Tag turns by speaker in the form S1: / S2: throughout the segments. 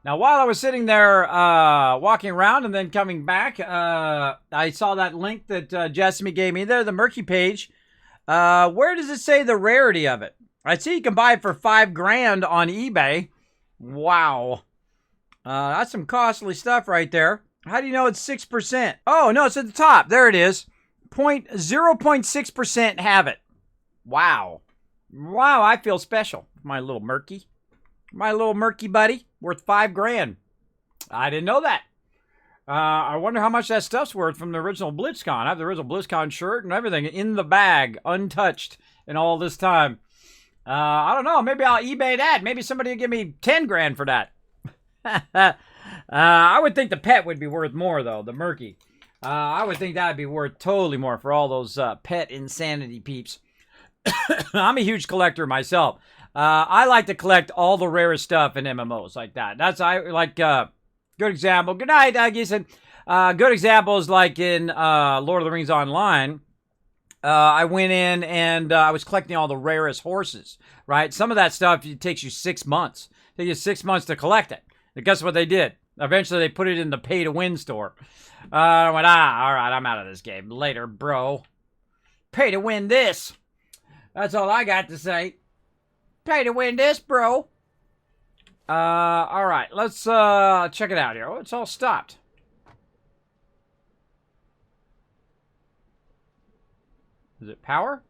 S1: Now, while I was sitting there walking around and then coming back, I saw that link that Jessamy gave me there, the Murky page. Where does it say the rarity of it? I see you can buy it for $5,000 on eBay. Wow. That's some costly stuff right there. How do you know it's 6%? Oh, no, it's at the top. There it is. 0.6% have it. Wow. Wow, I feel special. My little Murky. My little Murky buddy. Worth $5,000. I didn't know that. I wonder how much that stuff's worth from the original BlizzCon. I have the original BlizzCon shirt and everything in the bag, untouched in all this time. I don't know. Maybe I'll eBay that. Maybe somebody will give me $10,000 for that. I would think the pet would be worth more, though. The Murky. I would think that would be worth totally more for all those pet insanity peeps. I'm a huge collector myself. I like to collect all the rarest stuff in MMOs like that. That's good example. Good night, Gieson. Good example is like in Lord of the Rings Online. I went in and I was collecting all the rarest horses, right? Some of that stuff, it takes you 6 months. It takes you 6 months to collect it. And guess what they did? Eventually, they put it in the pay-to-win store. I went, all right, I'm out of this game. Later, bro. Pay to win this. That's all I got to say. Pay to win this, bro. All right, let's check it out here. Oh, it's all stopped. Is it power?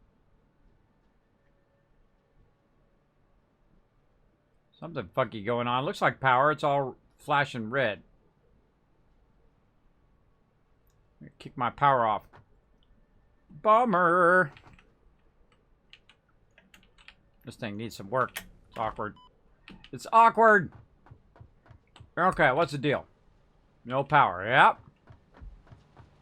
S1: Something funky going on. Looks like power. It's all flashing red. Kick my power off. Bummer. This thing needs some work. It's awkward. It's awkward. Okay, what's the deal? No power. Yep.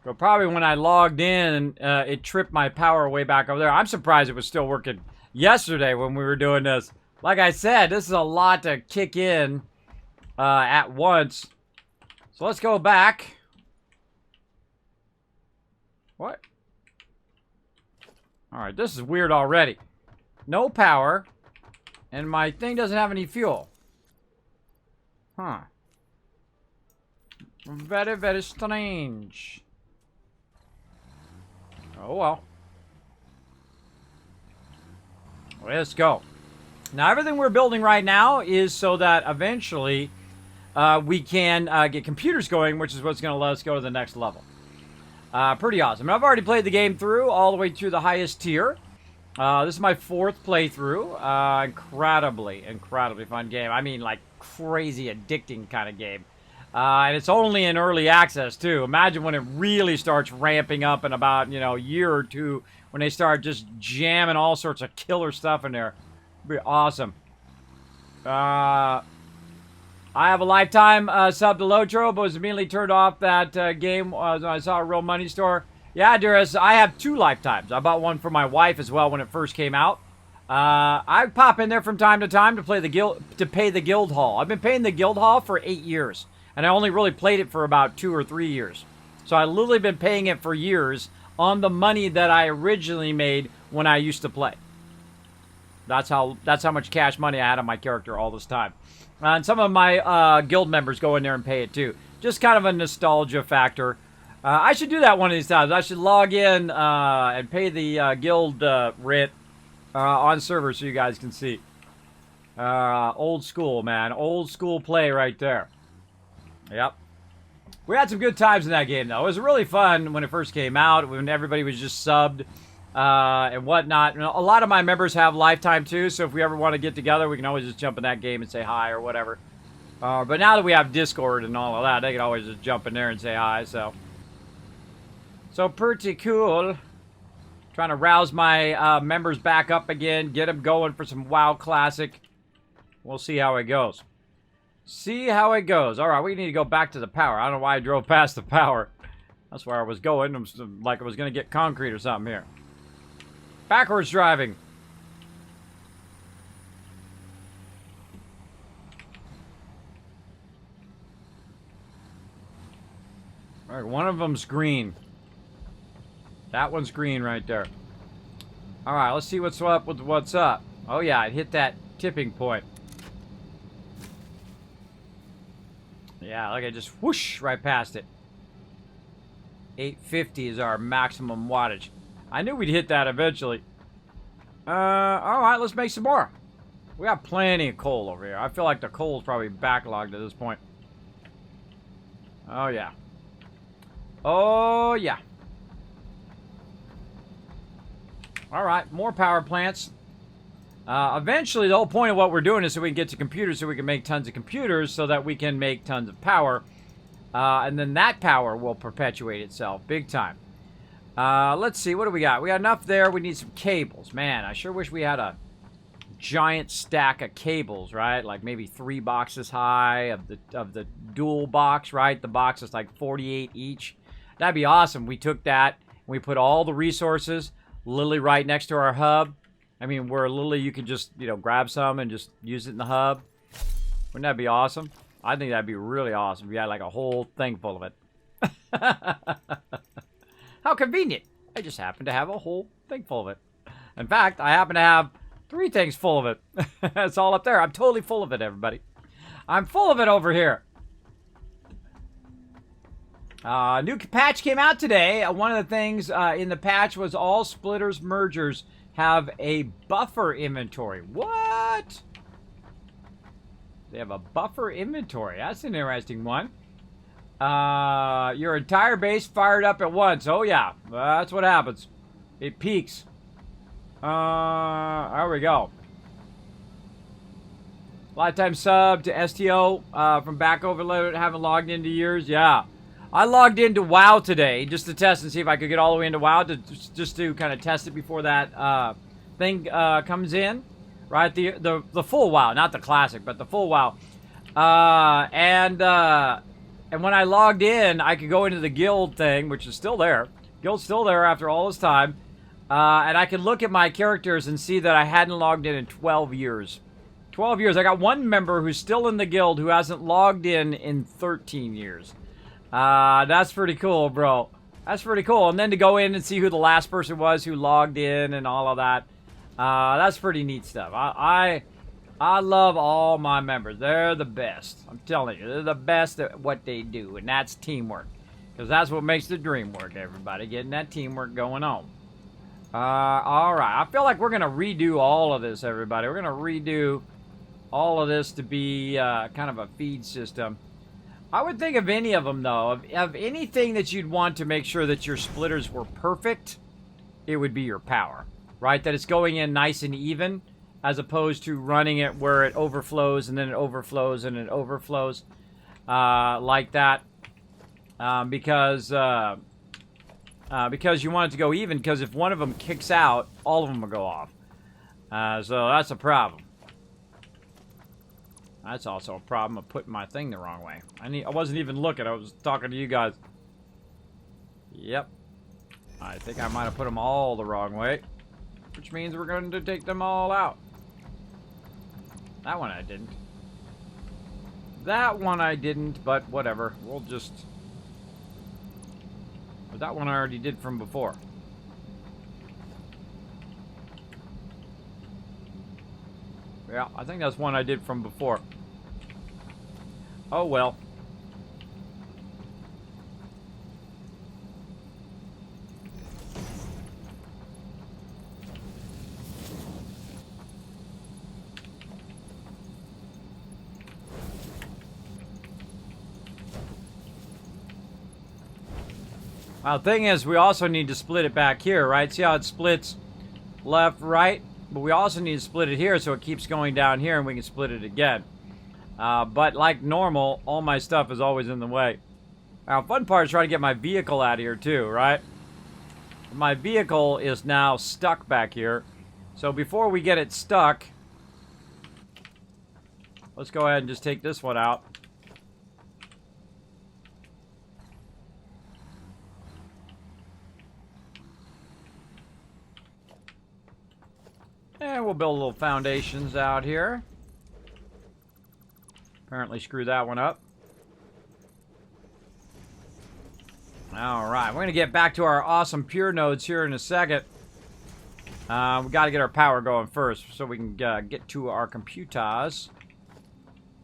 S1: So probably when I logged in, it tripped my power way back over there. I'm surprised it was still working yesterday when we were doing this. Like I said, this is a lot to kick in at once. So let's go back. What? All right, this is weird already. No power. And my thing doesn't have any fuel. Huh. Very, very strange. Oh, well. Let's go. Now, everything we're building right now is so that eventually we can get computers going, which is what's going to let us go to the next level. Pretty awesome. I've already played the game through, all the way through the highest tier. This is my 4th playthrough. Incredibly fun game. I mean, like, crazy addicting kind of game. And it's only in early access, too. Imagine when it really starts ramping up in about, a year or two, when they start just jamming all sorts of killer stuff in there. It'd be awesome. I have a lifetime sub to Lotro, but was immediately turned off that game when I saw a real money store. Yeah, Duras, I have 2 lifetimes. I bought one for my wife as well when it first came out. I pop in there from time to time to pay the guild hall. I've been paying the guild hall for 8 years, and I only really played it for about 2 or 3 years. So I've literally been paying it for years on the money that I originally made when I used to play. That's how much cash money I had on my character all this time. And some of my guild members go in there and pay it too. Just kind of a nostalgia factor. I should do that one of these times. I should log in and pay the guild writ on server so you guys can see. Old school, man. Old school play right there. Yep. We had some good times in that game, though. It was really fun when it first came out, when everybody was just subbed and whatnot. A lot of my members have lifetime, too, so if we ever want to get together, we can always just jump in that game and say hi or whatever. But now that we have Discord and all of that, they can always just jump in there and say hi, so pretty cool. Trying to rouse my members back up again, get them going for some WoW Classic. We'll see how it goes. See how it goes. All right, we need to go back to the power. I don't know why I drove past the power. That's where I was going. I'm like I was going to get concrete or something here. Backwards driving. All right, one of them's green. That one's green right there. All right, let's see what's up with what's up. Oh yeah, it hit that tipping point. Yeah, look, I just whoosh right past it. 850 is our maximum wattage. I knew we'd hit that eventually. All right, let's make some more. We got plenty of coal over here. I feel like the coal's probably backlogged at this point. Oh yeah. Oh yeah. All right, more power plants. Eventually, the whole point of what we're doing is so we can get to computers, so we can make tons of computers, so that we can make tons of power. And then that power will perpetuate itself big time. Let's see, what do we got? We got enough there. We need some cables. Man, I sure wish we had a giant stack of cables, right? Like maybe 3 boxes high of the dual box, right? The box is like 48 each. That'd be awesome. We took that and we put all the resources literally right next to our hub. I mean, where literally you can just, you know, grab some and just use it in the hub. Wouldn't that be awesome? I think that'd be really awesome if you had like a whole thing full of it. How convenient. I just happen to have a whole thing full of it. In fact, I happen to have 3 things full of it. It's all up there. I'm totally full of it, everybody. I'm full of it over here. New patch came out today. One of the things in the patch was all splitters mergers have a buffer inventory. What? They have a buffer inventory. That's an interesting one. Your entire base fired up at once. Oh yeah, that's what happens. It peaks. There we go. Lifetime sub to STO from back overload. Haven't logged into years. Yeah. I logged into WoW today just to test and see if I could get all the way into WoW just to kind of test it before that thing comes in, right? The full WoW, not the classic, but the full WoW. And when I logged in, I could go into the guild thing, which is still there. Guild's still there after all this time, and I could look at my characters and see that I hadn't logged in 12 years. 12 years. I got one member who's still in the guild who hasn't logged in 13 years. That's pretty cool, bro. That's pretty cool. And then to go in and see who the last person was who logged in and all of that. That's pretty neat stuff. I love all my members. They're the best. I'm telling you, they're the best at what they do, and that's teamwork. Because that's what makes the dream work, everybody. Getting that teamwork going on. All right. I feel like we're going to redo all of this, everybody. We're going to redo all of this to be kind of a feed system. I would think of any of them, though. Of anything that you'd want to make sure that your splitters were perfect, it would be your power, right? That it's going in nice and even, as opposed to running it where it overflows and then it overflows and it overflows like that. Because you want it to go even, because if one of them kicks out, all of them will go off. So that's a problem. That's also a problem of putting my thing the wrong way. I wasn't even looking. I was talking to you guys. Yep. I think I might have put them all the wrong way. Which means we're going to take them all out. That one I didn't. That one I didn't, but whatever. We'll just... But that one I already did from before. Yeah, I think that's one I did from before. Oh well. Now, the thing is, we also need to split it back here, right? See how it splits left, right? But we also need to split it here so it keeps going down here and we can split it again. But like normal, all my stuff is always in the way. Now, fun part is trying to get my vehicle out of here too, right? My vehicle is now stuck back here. So before we get it stuck, let's go ahead and just take this one out. And we'll build little foundations out here. Apparently screw that one up. Alright, we're going to get back to our awesome pure nodes here in a second. We got to get our power going first so we can get to our computers.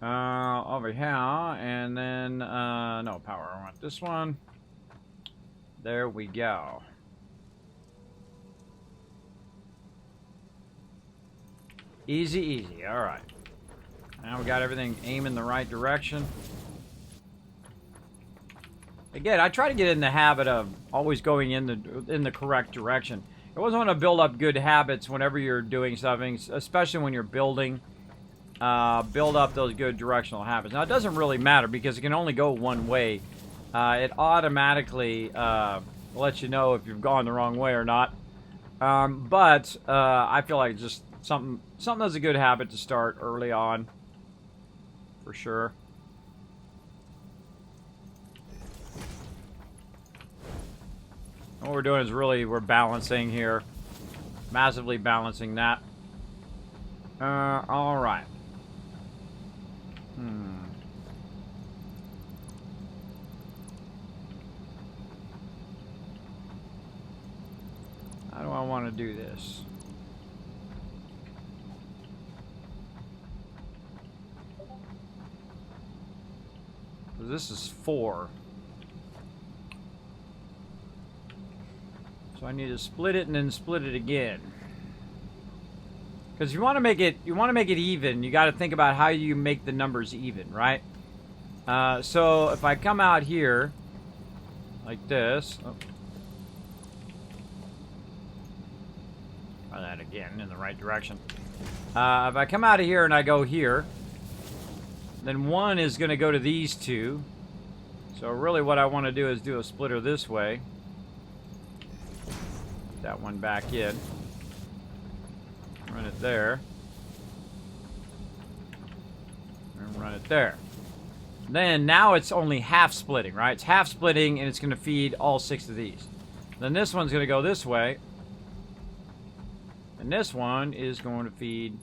S1: Over here, and then, no power. I want this one. There we go. Easy, easy. All right. Now we got everything aiming the right direction. Again, I try to get in the habit of always going in the correct direction. You always want to build up good habits whenever you're doing something, especially when you're building. Build up those good directional habits. Now, it doesn't really matter because it can only go one way. It automatically lets you know if you've gone the wrong way or not. But I feel like just something that's a good habit to start early on, for sure. What we're doing is we're balancing here, massively balancing that. All right. How do I want to do this? This is 4. So I need to split it and then split it again. Because you want to make it even. You got to think about how you make the numbers even, right? So if I come out here like this, try that again in the right direction. If I come out of here and I go here, then 1 is going to go to these 2. So really, what I want to do is do a splitter this way. Put that one back in. Run it there. And run it there. Then now it's only half splitting, right? It's half splitting and it's going to feed all 6 of these. Then this one's going to go this way. And this one is going to feed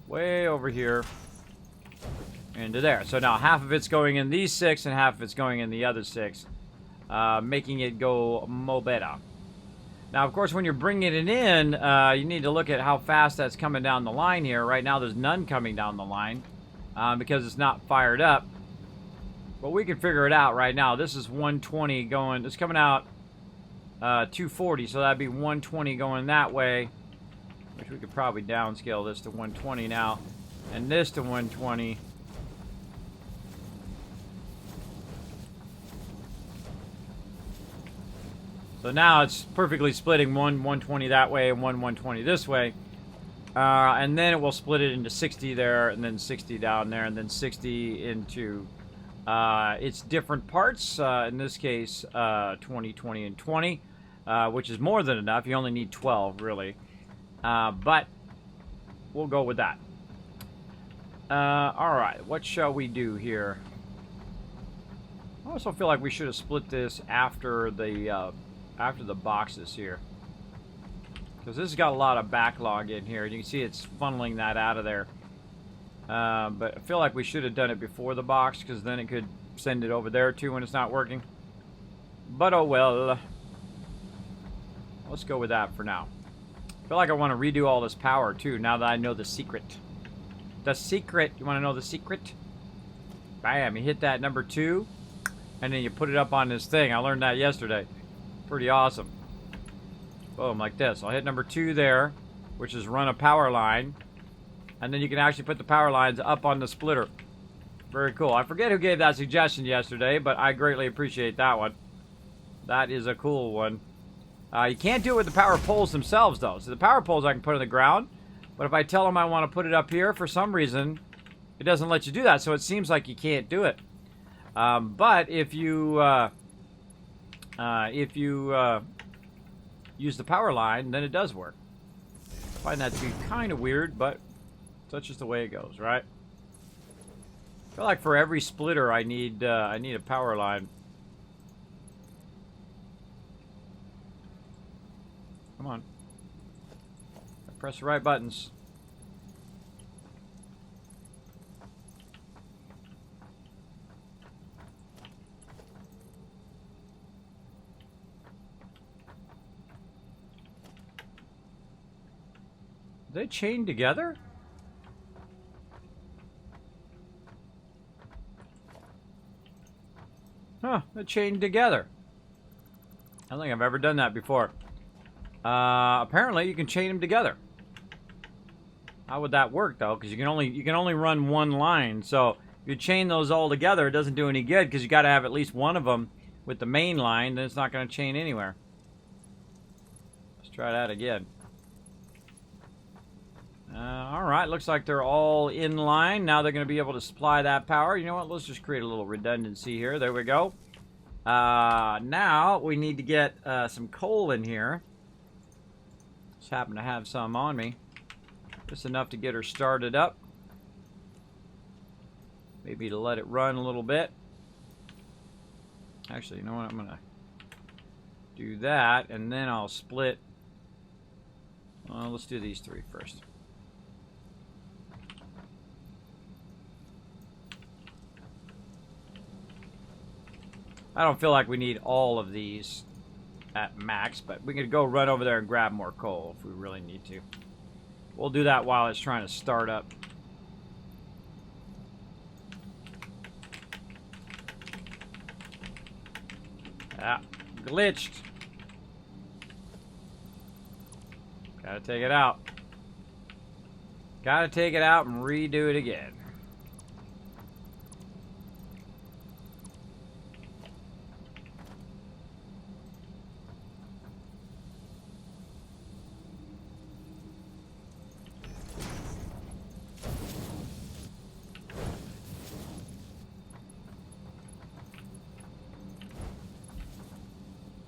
S1: way over here into there. So now half of it's going in these 6 and half of it's going in the other 6. Making it go mo better. Now, of course, when you're bringing it in, you need to look at how fast that's coming down the line here. Right now, there's none coming down the line because it's not fired up. But we can figure it out right now. This is 120 going. It's coming out 240, so that'd be 120 going that way. Which we could probably downscale this to 120 now. And this to 120. So now it's perfectly splitting 120 that way and 120 this way. And then it will split it into 60 there, and then 60 down there, and then 60 into its different parts. In this case, 20, 20, and 20, which is more than enough. You only need 12, really. But we'll go with that. All right, what shall we do here? I also feel like we should have split this after the boxes here, because this has got a lot of backlog in here. You can see it's funneling that out of there. But I feel like we should have done it before the box, because then it could send it over there too when it's not working. But oh well. Let's go with that for now. I feel like I want to redo all this power too, now that I know the secret. The secret. You want to know the secret? Bam, you hit that number 2, and then you put it up on this thing. I learned that yesterday. Pretty awesome. Boom, like this. I'll hit number 2 there, which is run a power line. And then you can actually put the power lines up on the splitter. Very cool. I forget who gave that suggestion yesterday, but I greatly appreciate that one. That is a cool one. You can't do it with the power poles themselves, though. So the power poles I can put on the ground. But if I tell them I want to put it up here, for some reason, it doesn't let you do that. So it seems like you can't do it. But if you use the power line, then it does work. I find that to be kind of weird, but that's just the way it goes, right? I feel like for every splitter, I need a power line. Come on. Press the right buttons. they chained together? Huh, they're chained together. I don't think I've ever done that before. Apparently you can chain them together. How would that work though? Because you can only run one line. So if you chain those all together, it doesn't do any good because you got to have at least one of them with the main line. Then it's not going to chain anywhere. Let's try that again. All right, looks like they're all in line. Now they're going to be able to supply that power. You know what? Let's just create a little redundancy here. There we go. Now we need to get some coal in here. Just happen to have some on me. Just enough to get her started up. Maybe to let it run a little bit. Actually, you know what? I'm going to do that, and then I'll split. Well, let's do these three first. I don't feel like we need all of these at max, but we could go run over there and grab more coal if we really need to. We'll do that while it's trying to start up. Ah, glitched. Gotta take it out. Gotta take it out and redo it again.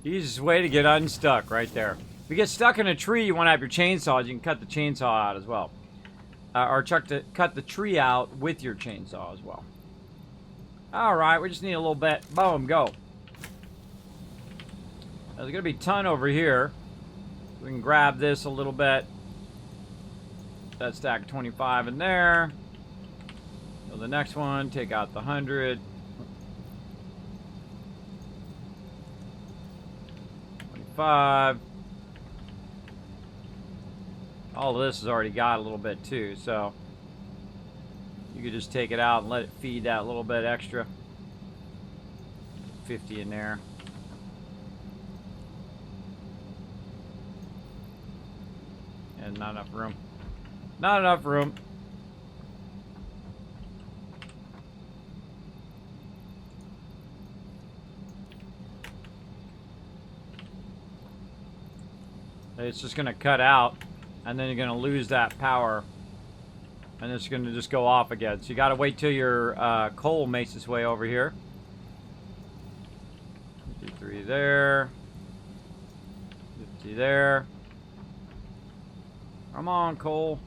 S1: Easiest way to get unstuck, right there. If you get stuck in a tree, you want to have your chainsaws. You can cut the chainsaw out as well. Or cut the tree out with your chainsaw as well. Alright, we just need a little bit. Boom, go. There's going to be a ton over here. We can grab this a little bit. That stack of 25 in there. So the next one, take out the 100. 25. All of this has already got a little bit too, so you could just take it out and let it feed that little bit extra. 50 in there. And not enough room. Not enough room. It's just going to cut out, and then you're going to lose that power, and it's going to just go off again. So you got to wait till your coal makes its way over here. 53 there. 50 there. Come on, coal.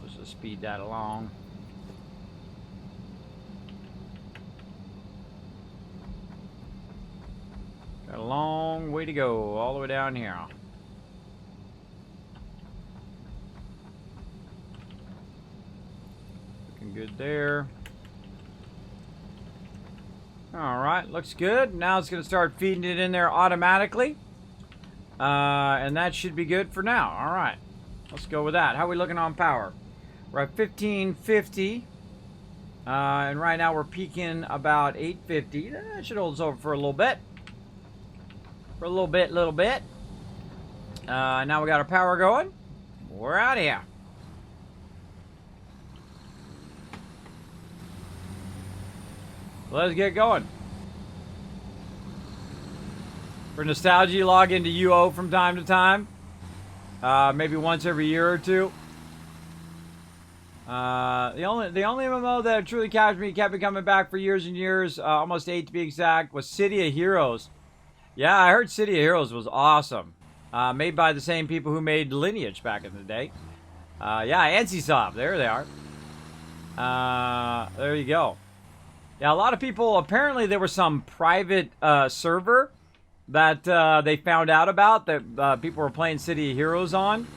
S1: Let's just speed that along. Got a long way to go, all the way down here. Looking good there. Alright, looks good. Now it's going to start feeding it in there automatically. And that should be good for now. Alright, let's go with that. How are we looking on power? We're at 1550. And right now we're peaking about 850. That should hold us over for a little bit. For a little bit. Now we got our power going. We're out of here. Let's get going. For nostalgia, you log into UO from time to time. Maybe once every year or two. The only MMO that truly captured me, kept me coming back for years and years, almost 8 to be exact, was City of Heroes. Yeah, I heard City of Heroes was awesome. Made by the same people who made Lineage back in the day. Yeah, NCSoft. There they are. There you go. Yeah, a lot of people, apparently there was some private server that they found out about that people were playing City of Heroes on.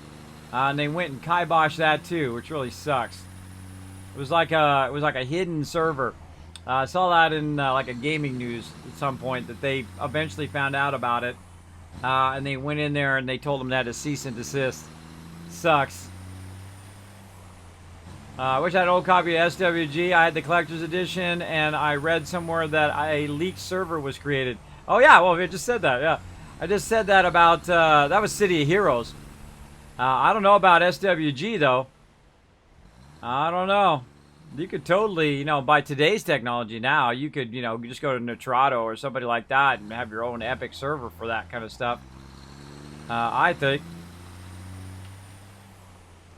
S1: And they went and kiboshed that too, which really sucks. It was like a hidden server. I saw that in like a gaming news at some point that they eventually found out about it, and they went in there and they told them they had to cease and desist. Sucks. I wish I had an old copy of SWG. I had the collector's edition, and I read somewhere that a leaked server was created. Oh yeah, well I just said that. Yeah, I just said that about that was City of Heroes. I don't know about SWG though. I don't know. You could totally, you know, by today's technology now, you could, you know, just go to Nitrado or somebody like that and have your own epic server for that kind of stuff. I think.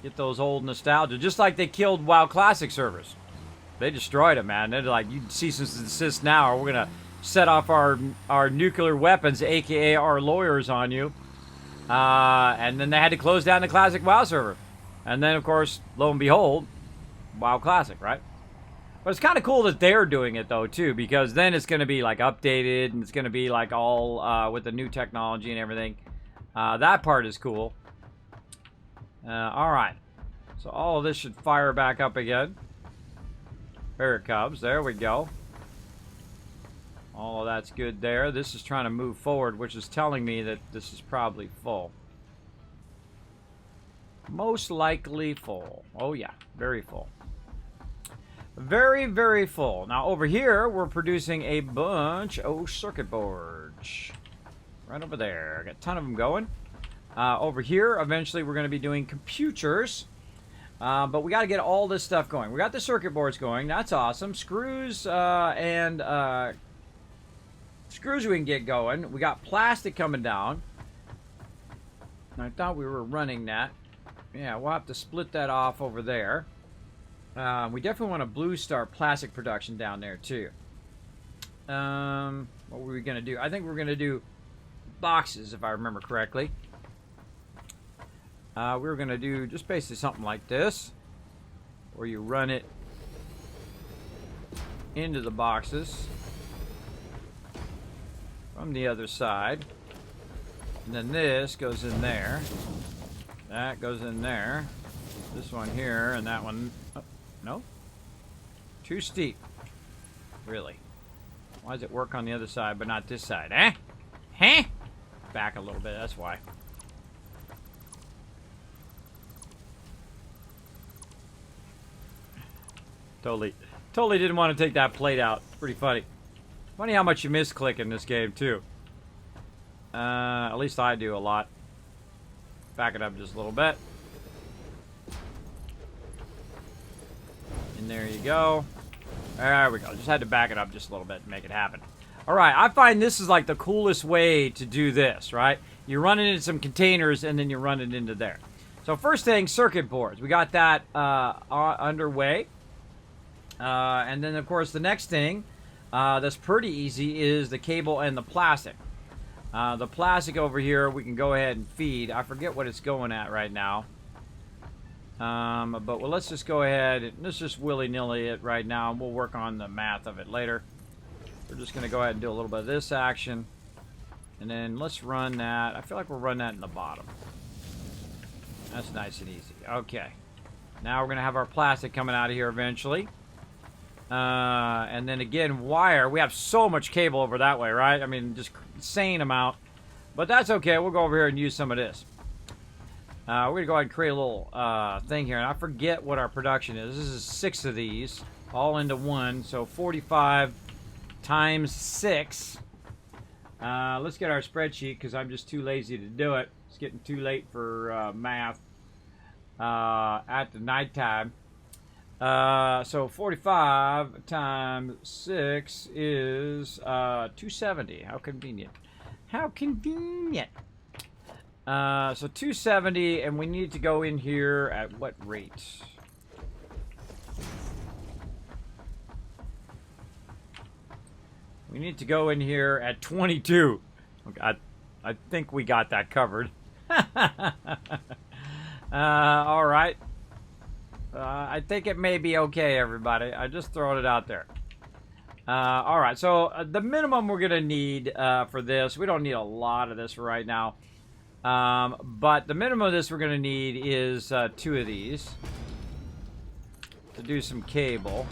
S1: Get those old nostalgia. Just like they killed WoW Classic servers. They destroyed them, man. They're like, you cease and desist now, or we're going to set off our nuclear weapons, a.k.a. our lawyers, on you. And then they had to close down the Classic WoW server. And then, of course, lo and behold, WoW Classic, right? But it's kind of cool that they're doing it, though, too, because then it's going to be, like, updated, and it's going to be, like, all with the new technology and everything. That part is cool. Alright. So all of this should fire back up again. Here it comes. There we go. All of that's good there. This is trying to move forward, which is telling me that this is probably full. Most likely full. Oh yeah, very full. Very, very full. Now over here, we're producing a bunch of circuit boards. Right over there. Got a ton of them going. Over here, eventually we're going to be doing computers. But we got to get all this stuff going. We got the circuit boards going. That's awesome. Screws and screws we can get going. We got plastic coming down. I thought we were running that. Yeah, we'll have to split that off over there. We definitely want a Blue Star plastic production down there too. What were we going to do? I think we're going to do boxes, if I remember correctly. We were going to do just basically something like this, where you run it into the boxes from the other side, and then this goes in there, that goes in there, this one here, and that one, oh, no, too steep, really. Why does it work on the other side but not this side, eh? Huh? Back a little bit, that's why. Totally didn't want to take that plate out. Pretty funny. Funny how much you misclick in this game, too. At least I do a lot. Back it up just a little bit. And there you go. There we go. Just had to back it up just a little bit to make it happen. Alright, I find this is like the coolest way to do this, right? You run it into some containers and then you run it into there. So first thing, circuit boards. We got that underway. And then, of course, the next thing that's pretty easy is the cable and the plastic. The plastic over here, we can go ahead and feed. I forget what it's going at right now. But well, let's just go ahead and let's just willy-nilly it right now, and we'll work on the math of it later. We're just going to go ahead and do a little bit of this action. And then let's run that. I feel like we'll run that in the bottom. That's nice and easy. Okay. Now we're going to have our plastic coming out of here eventually. And then again, wire. We have so much cable over that way, right? I mean, just insane amount. But that's okay. We'll go over here and use some of this. We're going to go ahead and create a little thing here. And I forget what our production is. This is 6 of these, all into one. So 45 times 6. Let's get our spreadsheet because I'm just too lazy to do it. It's getting too late for math at the nighttime. So 45 times 6 is 270. How convenient. How convenient. So 270, and we need to go in here at what rate? We need to go in here at 22. Okay, I think we got that covered. All right. I think it may be okay, everybody. I just throwing it out there. All right, so the minimum we're going to need for this, we don't need a lot of this right now. But the minimum of this we're going to need is 2 of these to do some cable.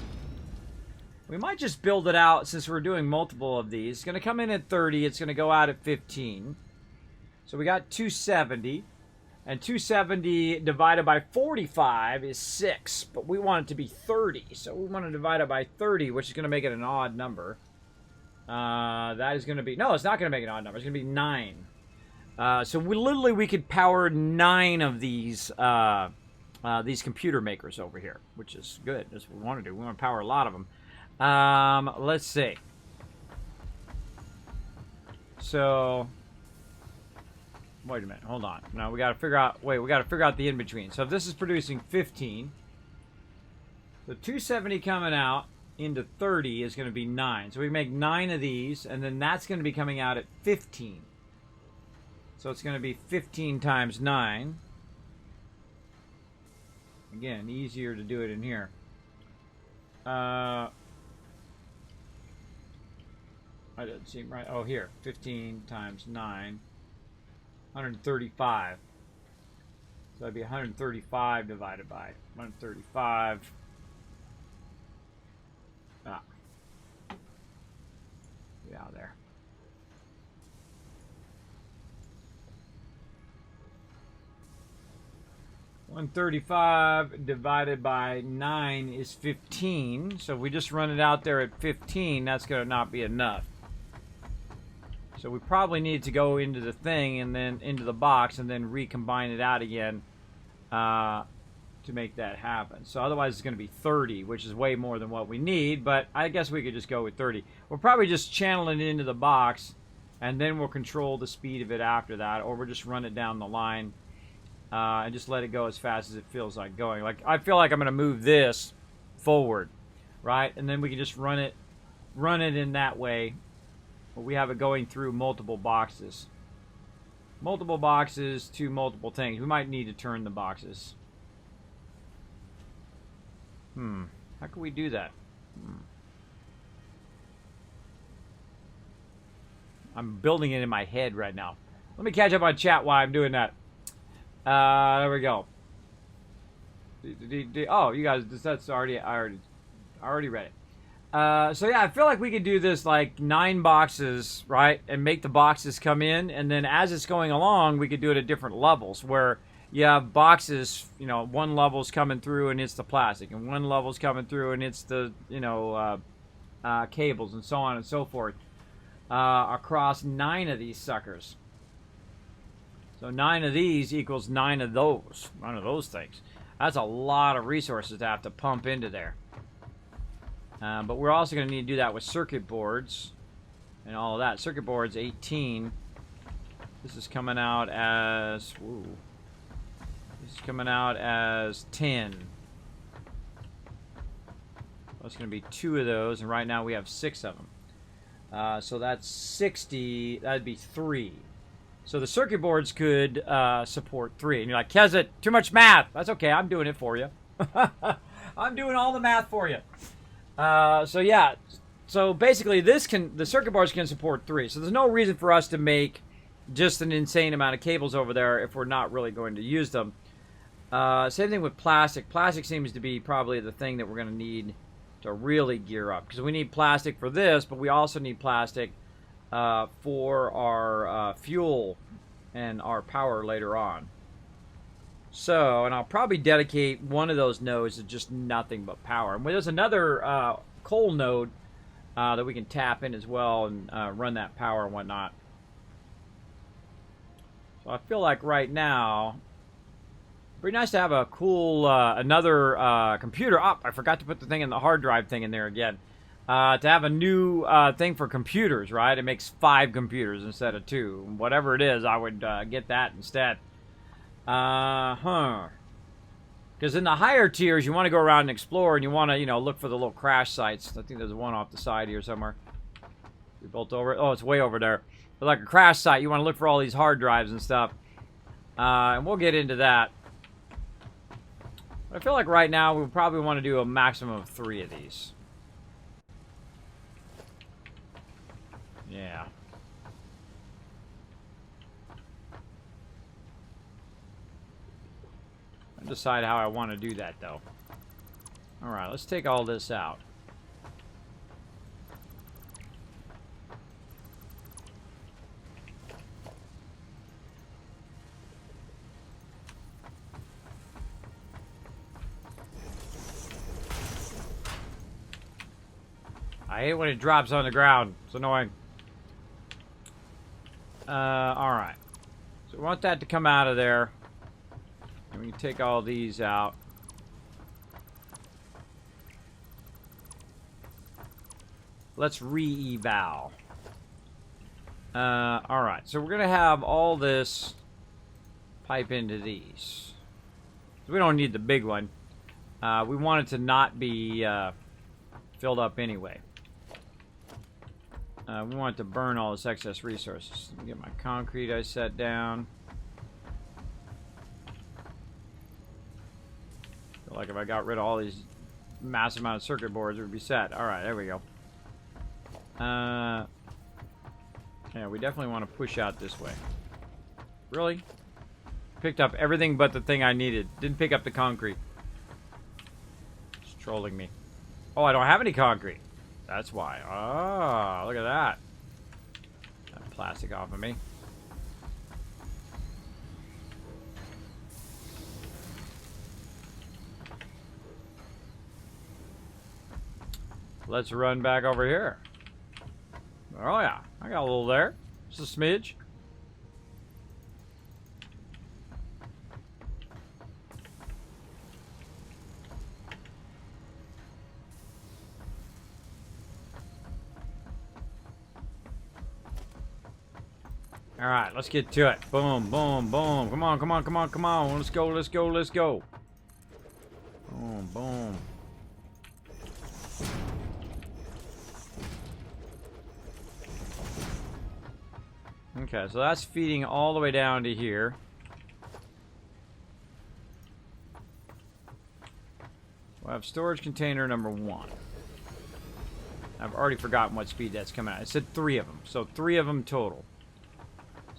S1: We might just build it out since we're doing multiple of these. It's going to come in at 30. It's going to go out at 15. So we got 270. And 270 divided by 45 is 6. But we want it to be 30. So we want to divide it by 30, which is going to make it an odd number. That is going to be... No, it's not going to make an odd number. It's going to be 9. So we could power 9 of these computer makers over here, which is good. That's what we want to do. We want to power a lot of them. Let's see. So, wait a minute. Hold on. Now we got to figure out. Wait, we got to figure out the in between. So if this is producing 15, so 270 coming out into 30 is going to be 9. So we make 9 of these, and then that's going to be coming out at 15. So it's going to be 15 times 9. Again, easier to do it in here. That doesn't seem right. Oh, here. 15 times 9. 135. So that'd be 135 divided by 135. Ah. Get out of there. $135 divided by 9 is 15. So if we just run it out there at 15, that's going to not be enough. So we probably need to go into the thing and then into the box and then recombine it out again to make that happen. So otherwise it's going to be 30, which is way more than what we need, but I guess we could just go with 30. We'll probably just channel it into the box and then we'll control the speed of it after that, or we'll just run it down the line and just let it go as fast as it feels like going. Like I feel like I'm going to move this forward, right? And then we can just run it in that way. We have it going through multiple boxes. Multiple boxes to multiple things. We might need to turn the boxes. How can we do that? I'm building it in my head right now. Let me catch up on chat while I'm doing that. There we go. Oh, you guys, that's already, I already read it. So yeah, I feel like we could do this like 9 boxes, right? And make the boxes come in, and then as it's going along, we could do it at different levels where you have boxes, you know, one level's coming through and it's the plastic, and one level's coming through and it's the, you know, cables and so on and so forth, across 9 of these suckers. So 9 of these equals 9 of those things. That's a lot of resources to have to pump into there. But we're also going to need to do that with circuit boards and all of that. Circuit boards 18. This is coming out as... Ooh, this is coming out as 10. That's going to be 2 of those, and right now we have 6 of them. So that's 60. That'd be 3. So the circuit boards could support 3. And you're like, Kesset, too much math. That's okay. I'm doing it for you. I'm doing all the math for you. So yeah, so basically the circuit boards can support 3. So there's no reason for us to make just an insane amount of cables over there if we're not really going to use them. Same thing with plastic. Plastic seems to be probably the thing that we're going to need to really gear up, because we need plastic for this, but we also need plastic for our fuel and our power later on. So, and I'll probably dedicate one of those nodes to just nothing but power. And there's another coal node that we can tap in as well and run that power and whatnot. So I feel like right now, it'd be nice to have a cool, another computer. Oh, I forgot to put the thing in the hard drive thing in there again. To have a new thing for computers, right? It makes 5 computers instead of 2. Whatever it is, I would get that instead. Because in the higher tiers, you want to go around and explore, and you want to, you know, look for the little crash sites. I think there's one off the side here somewhere. We built over it. Oh, it's way over there. But like a crash site, you want to look for all these hard drives and stuff. And we'll get into that. But I feel like right now we probably want to do a maximum of 3 of these. Yeah. I'll decide how I want to do that, though. Alright, let's take all this out. I hate when it drops on the ground. It's annoying. Alright. So we want that to come out of there. And we can take all these out. Let's re-eval. Alright, so we're going to have all this pipe into these. We don't need the big one. We want it to not be filled up anyway. We want it to burn all this excess resources. Let me get my concrete I set down. Feel like if I got rid of all these massive amount of circuit boards, it would be set. Alright, there we go. Yeah, we definitely want to push out this way. Really? Picked up everything but the thing I needed. Didn't pick up the concrete. It's trolling me. Oh, I don't have any concrete. That's why. Oh, look at that. That plastic off of me. Let's run back over here. Oh yeah, I got a little there. Just a smidge. All right, let's get to it. Boom, boom, boom. Come on, come on, come on, come on. Let's go, let's go, let's go. Boom, boom. Okay, so that's feeding all the way down to here. We'll have storage container number 1. I've already forgotten what speed that's coming at. I said 3 of them, so 3 of them total.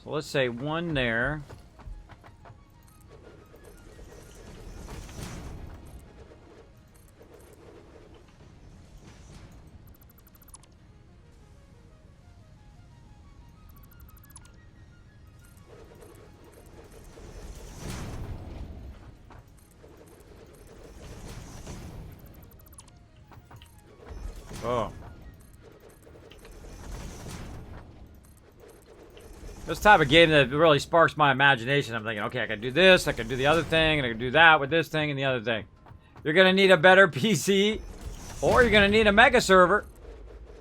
S1: So let's say 1 there. Oh. This type of game that really sparks my imagination. I'm thinking, okay, I can do this, I can do the other thing, and I can do that with this thing and the other thing. You're going to need a better PC, or you're going to need a mega server.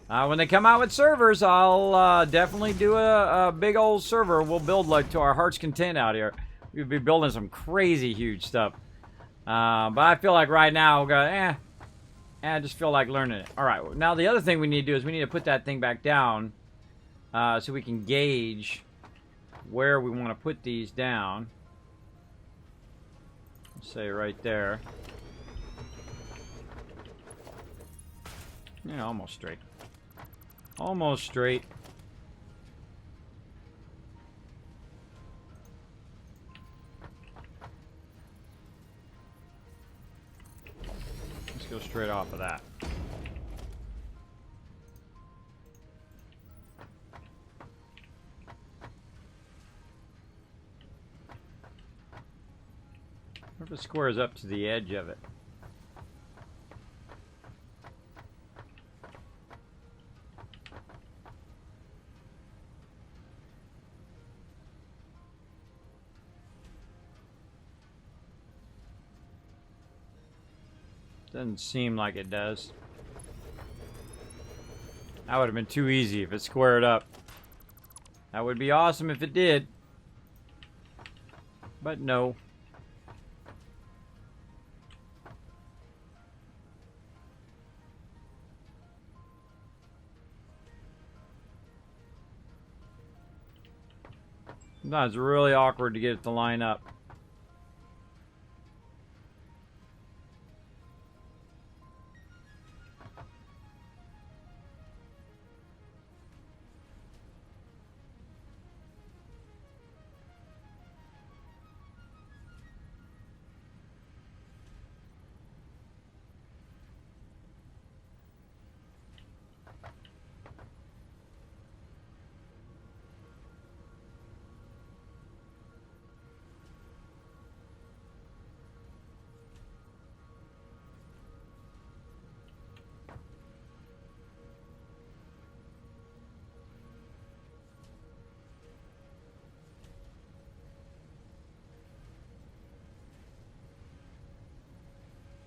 S1: When they come out with servers, I'll definitely do a big old server. We'll build like to our heart's content out here. We'll be building some crazy huge stuff. But I feel like right now, we're going, I just feel like learning it. Alright, now the other thing we need to do is we need to put that thing back down so we can gauge where we want to put these down. Let's say right there. Yeah, almost straight. Almost straight. Let's go straight off of that. What if it squares up to the edge of it? Doesn't seem like it does. That would have been too easy if it squared up. That would be awesome if it did. But no. Sometimes it's really awkward to get it to line up.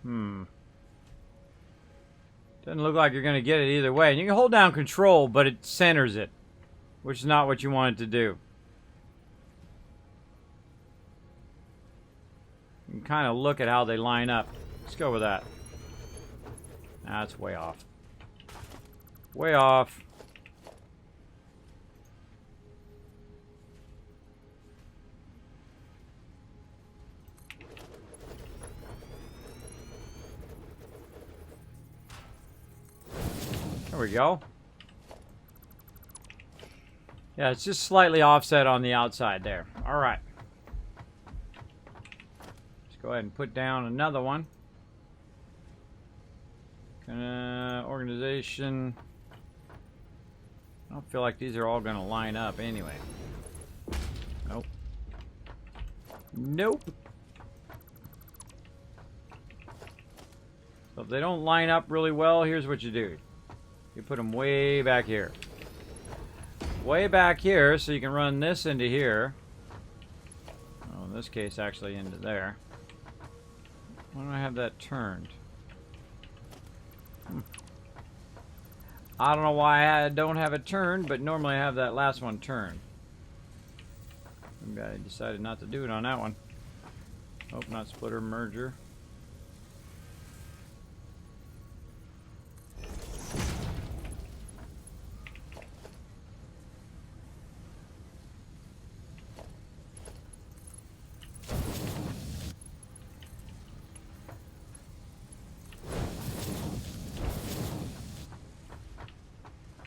S1: Doesn't look like you're going to get it either way. And you can hold down control, but it centers it, which is not what you want it to do. You can kind of look at how they line up. Let's go with that. That's way off. Way off. There we go. Yeah, it's just slightly offset on the outside there. All right. Let's go ahead and put down another one. Organization. I don't feel like these are all going to line up anyway. Nope. Nope. So if they don't line up really well, here's what you do. You put them way back here. Way back here, so you can run this into here. Oh, in this case, actually into there. Why don't I have that turned? I don't know why I don't have it turned, but normally I have that last one turned. Maybe I decided not to do it on that one. Oh, not splitter, merger.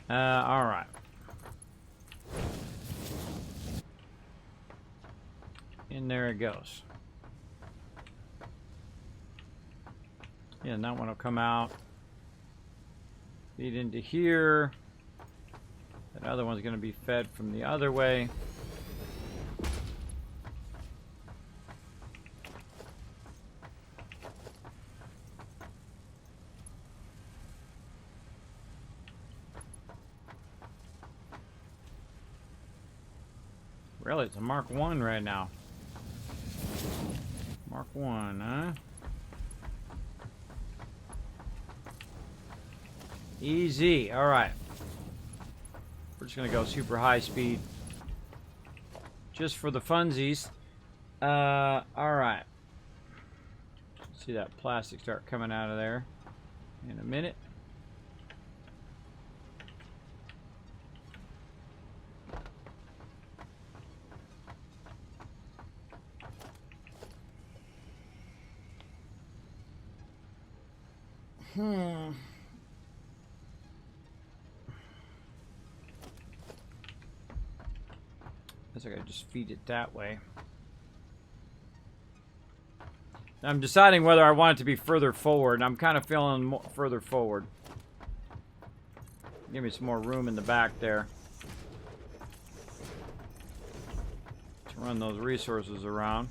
S1: All right. And there it goes. Yeah, and that one will come out. Feed into here. That other one's going to be fed from the other way. Really, it's a Mark 1 right now. Mark 1, huh? Easy. All right. We're just going to go super high speed. Just for the funsies. All right. See that plastic start coming out of there in a minute. Guess I gotta just feed it that way. I'm deciding whether I want it to be further forward. I'm kind of feeling further forward. Give me some more room in the back there to run those resources around.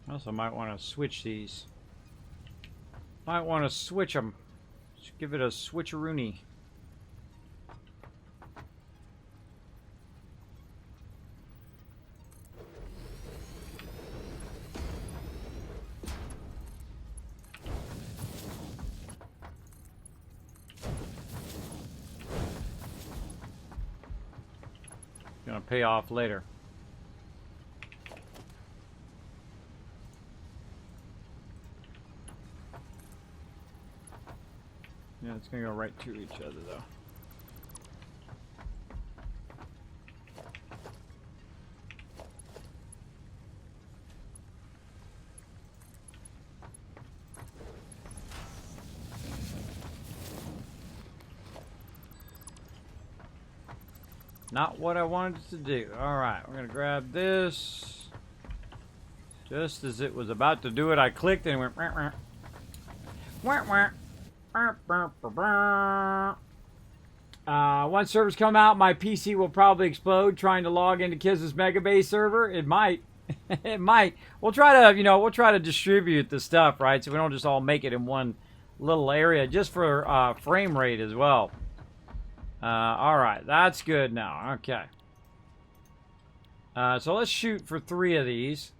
S1: Also might want to switch these. Might want to switch them. Just give it a switcheroony. Gonna pay off later. Yeah, it's gonna go right to each other though. Not what I wanted to do. Alright, we're gonna grab this. Just as it was about to do it, I clicked and it went. Once servers come out, my PC will probably explode trying to log into Kismet's Megabase server. It might. It might. We'll try to, we'll try to distribute the stuff, right? So we don't just all make it in one little area, just for frame rate as well. All right, that's good now. Okay. So let's shoot for 3 of these.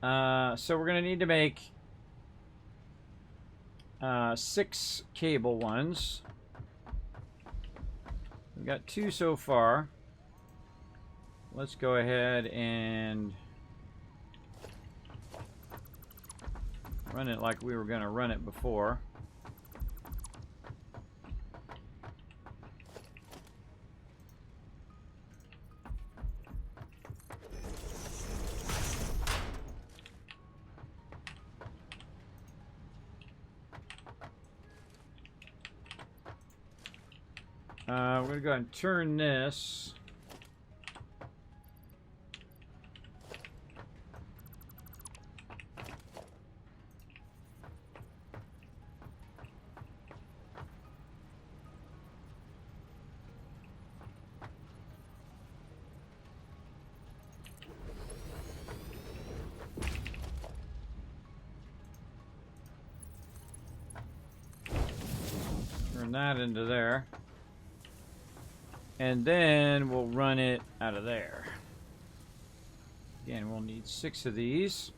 S1: So we're going to need to make 6 cable ones. We've got 2 so far. Let's go ahead and run it like we were going to run it before. We're going to go ahead and turn this. Turn that into there. And then we'll run it out of there. Again, we'll need 6 of these.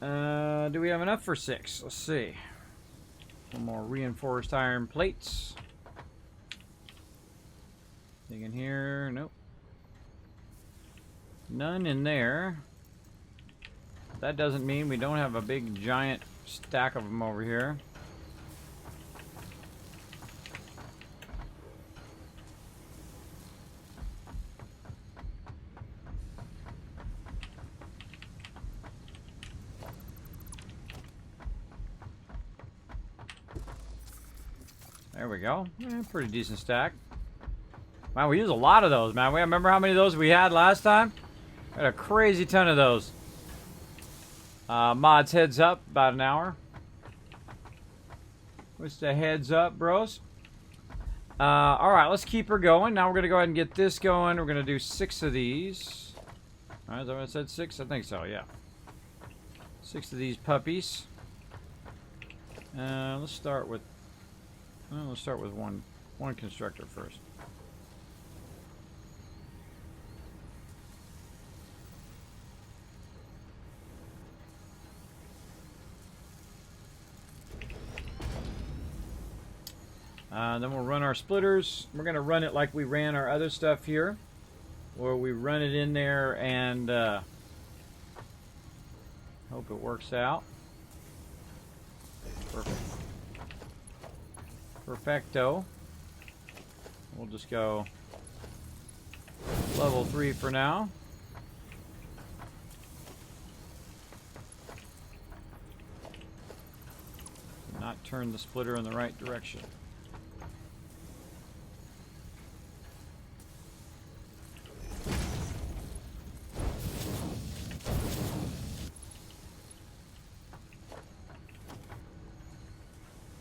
S1: Do we have enough for 6? Let's see. One more reinforced iron plates. Anything in here? Nope. None in there. That doesn't mean we don't have a big giant stack of them over here. There we go. Yeah, pretty decent stack. Wow, we use a lot of those, man. We remember how many of those we had last time? We had a crazy ton of those. Mods heads up, about an hour. What's the heads up, bros? Alright, let's keep her going. Now we're going to go ahead and get this going. We're going to do 6 of these. Alright, is that what I said? 6? I think so, yeah. 6 of these puppies. Let's start with one constructor first. Then we'll run our splitters. We're going to run it like we ran our other stuff here, where we run it in there and hope it works out. Perfect. Perfecto. We'll just go level 3 for now. Not turn the splitter in the right direction.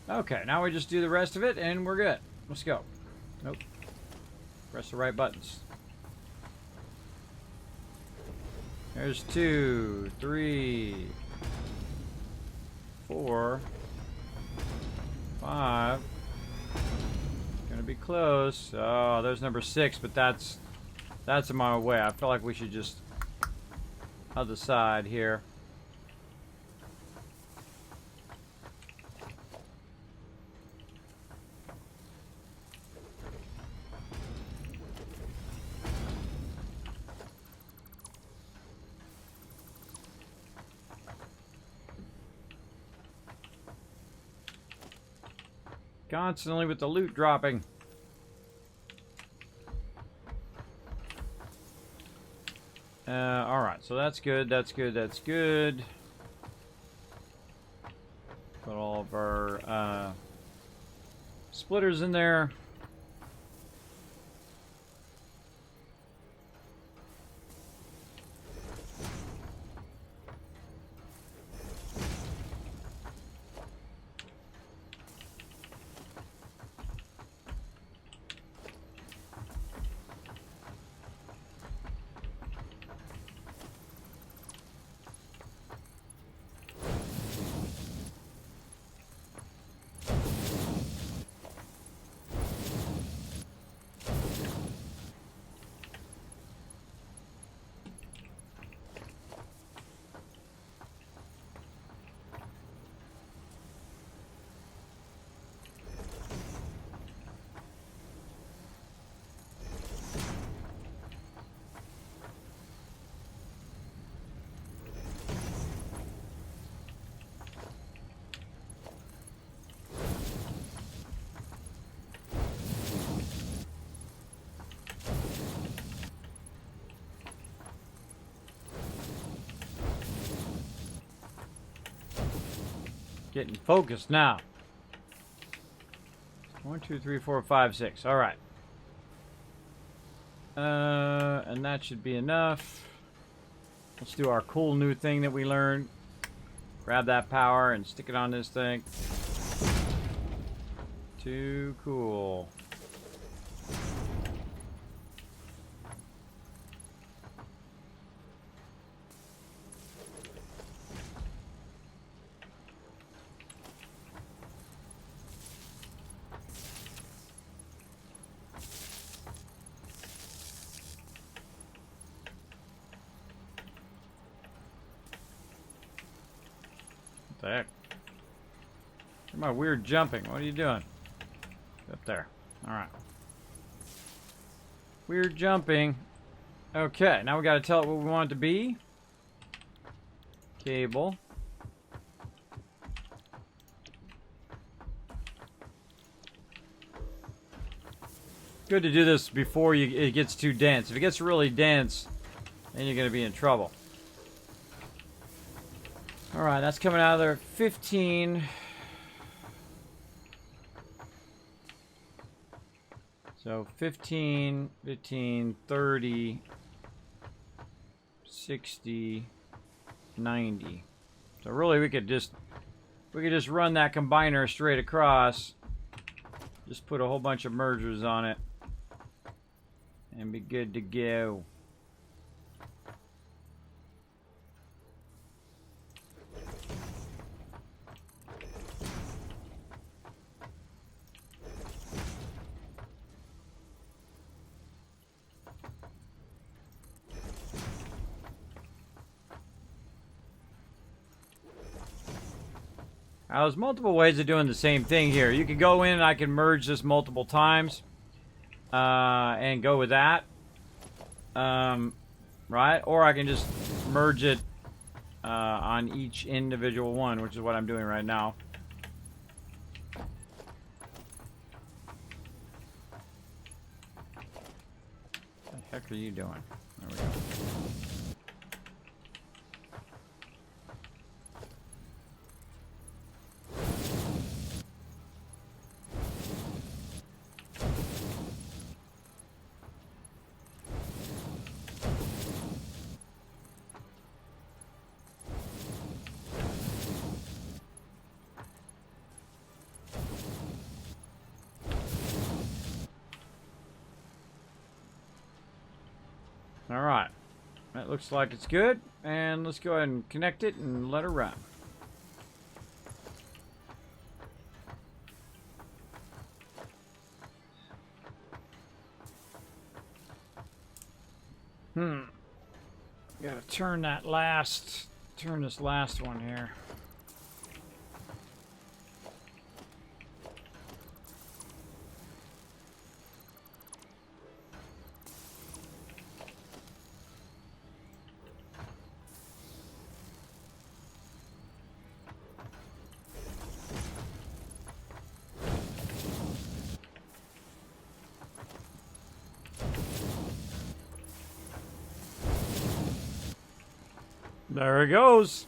S1: Okay, now we just do the rest of it and we're good. Let's go. Nope. Press the right buttons. There's 2, 3, 4, 5. Gonna be close. Oh, there's number 6, but that's in my way. I feel like we should just other side here. Constantly with the loot dropping. Alright, so that's good, that's good, that's good. Put all of our splitters in there. Getting focused now. 1, 2, 3, 4, 5, 6. All right. And that should be enough. Let's do our cool new thing that we learned. Grab that power and stick it on this thing. Too cool. What the heck? Look at my weird jumping. What are you doing? Up there. Alright. Weird jumping. Okay, now we gotta tell it what we want it to be. Cable. Good to do this before it gets too dense. If it gets really dense, then you're gonna be in trouble. Alright, that's coming out of there. 15. So 15, 15, 30, 60, 90. So really we could just run that combiner straight across. Just put a whole bunch of mergers on it and be good to go. Now, there's multiple ways of doing the same thing here. You can go in and I can merge this multiple times and go with that. Right? Or I can just merge it on each individual one, which is what I'm doing right now. What the heck are you doing? There we go. Alright, that looks like it's good, and let's go ahead and connect it and let it run. Gotta turn this last one here. There it goes.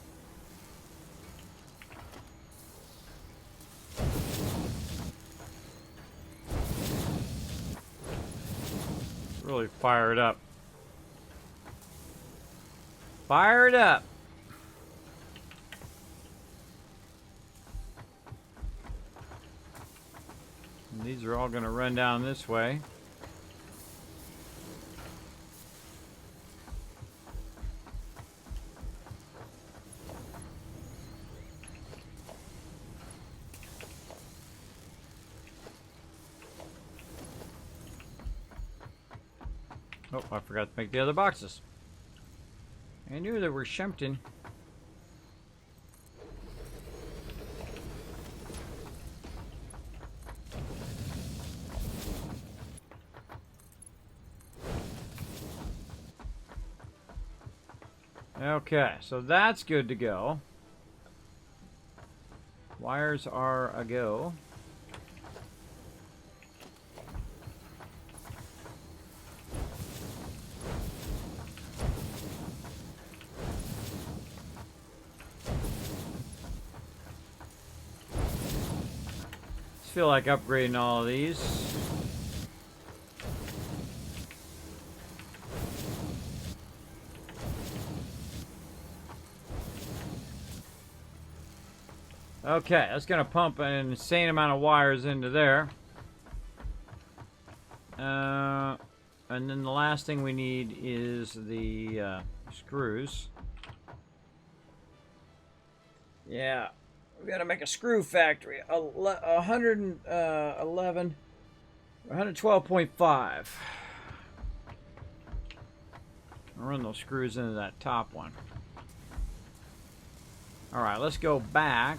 S1: Really fire it up. Fire it up. And these are all going to run down this way. Oh, I forgot to make the other boxes. I knew there were Shempton. Okay, so that's good to go. Wires are a go. Just feel like upgrading all of these. Okay, that's going to pump an insane amount of wires into there. And then the last thing we need is the screws. Yeah, we got to make a screw factory. 111, 112.5. Run those screws into that top one. All right, let's go back.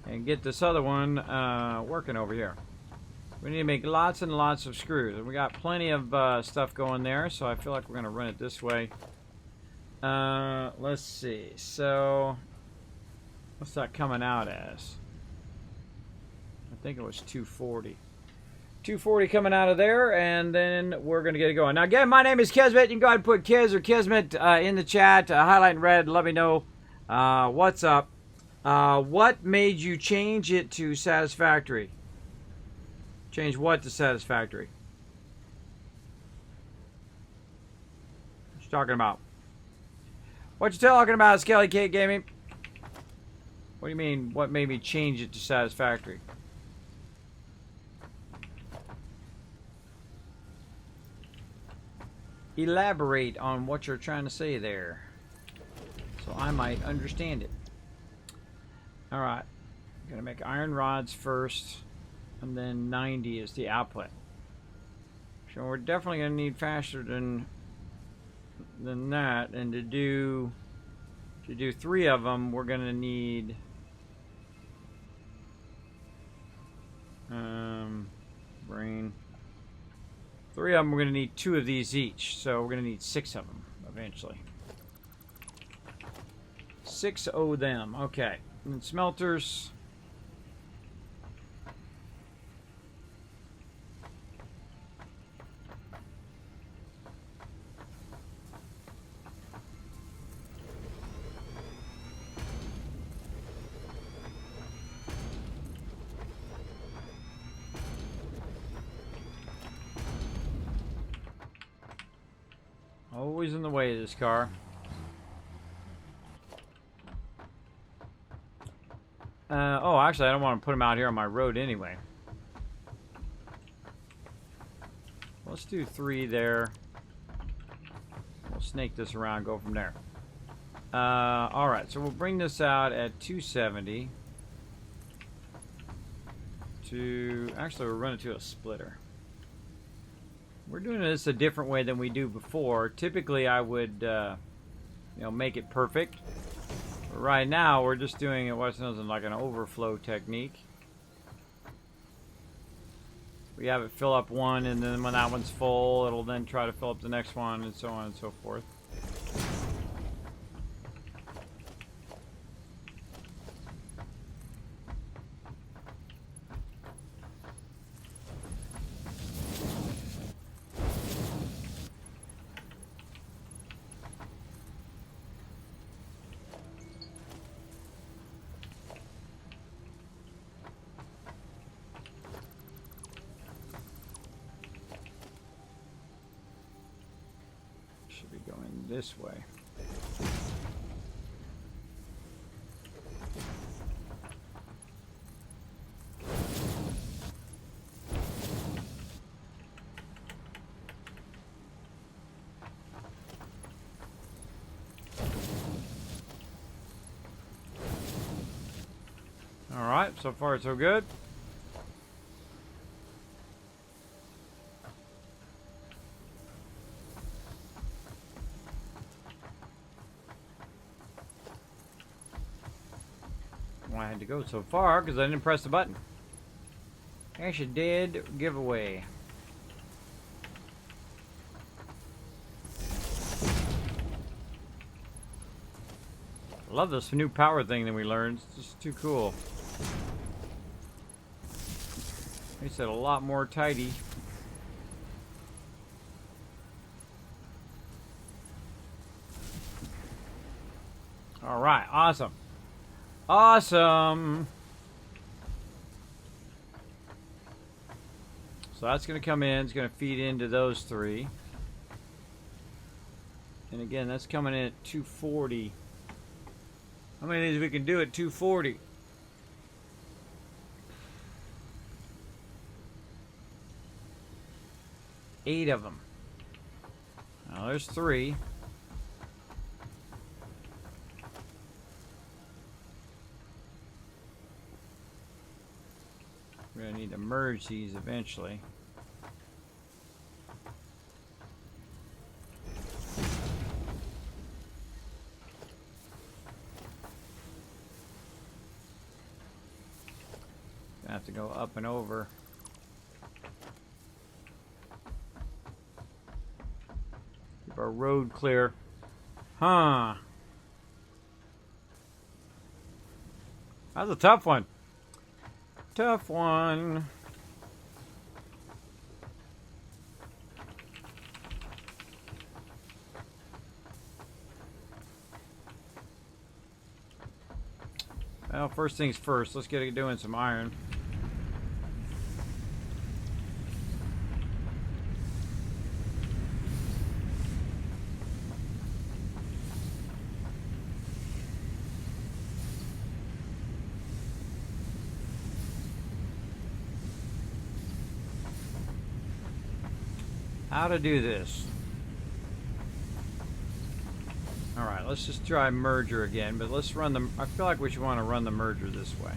S1: And get this other one working over here. We need to make lots and lots of screws. We got plenty of stuff going there, so I feel like we're going to run it this way. Let's see. So, what's that coming out as? I think it was 240. 240 coming out of there, and then we're going to get it going. Now, again, my name is Kismet. You can go ahead and put Kiz or Kismet in the chat. Highlight in red. Let me know what's up. What made you change it to Satisfactory? Change what to Satisfactory? What you talking about? What you talking about, Skelly Kate Gaming? What do you mean, what made me change it to Satisfactory? Elaborate on what you're trying to say there, so I might understand it. Alright, I'm going to make iron rods first, and then 90 is the output. So we're definitely going to need faster than that, and to do 3 of them, we're going to need brain. 3 of them, we're going to need 2 of these each, so we're going to need 6 of them eventually. 6 of them, okay. And smelters. Always in the way of this car. Oh, actually, I don't want to put them out here on my road anyway. Let's do 3 there. We'll snake this around, go from there. Alright, so we'll bring this out at 270. Actually, we'll run it to a splitter. We're doing this a different way than we do before. Typically, I would, make it perfect. But right now, we're just doing what's known as like an overflow technique. We have it fill up one, and then when that one's full, it'll then try to fill up the next one, and so on and so forth. Should be going this way. All right, so far so good. Well, I had to go so far because I didn't press the button. Actually did giveaway. I love this new power thing that we learned. It's just too cool. Makes it a lot more tidy. right, awesome. Awesome. So that's going to come in. It's going to feed into those three. And again, that's coming in at 240. How many of these we can do at 240? Eight of them. Now there's three. We're going to need to merge these eventually. Gonna have to go up and over. Keep our road clear. Huh. That's a tough one. Tough one. Well, first things first. Let's get doing some iron. How to do this. Alright, let's just try merger again, but let's run the... I feel like we should want to run the merger this way.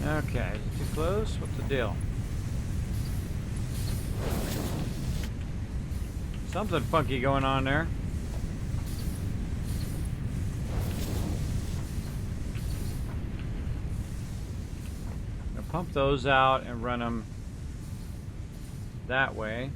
S1: Okay, is it too close? What's the deal? Something funky going on there. I'll pump those out and run them that way.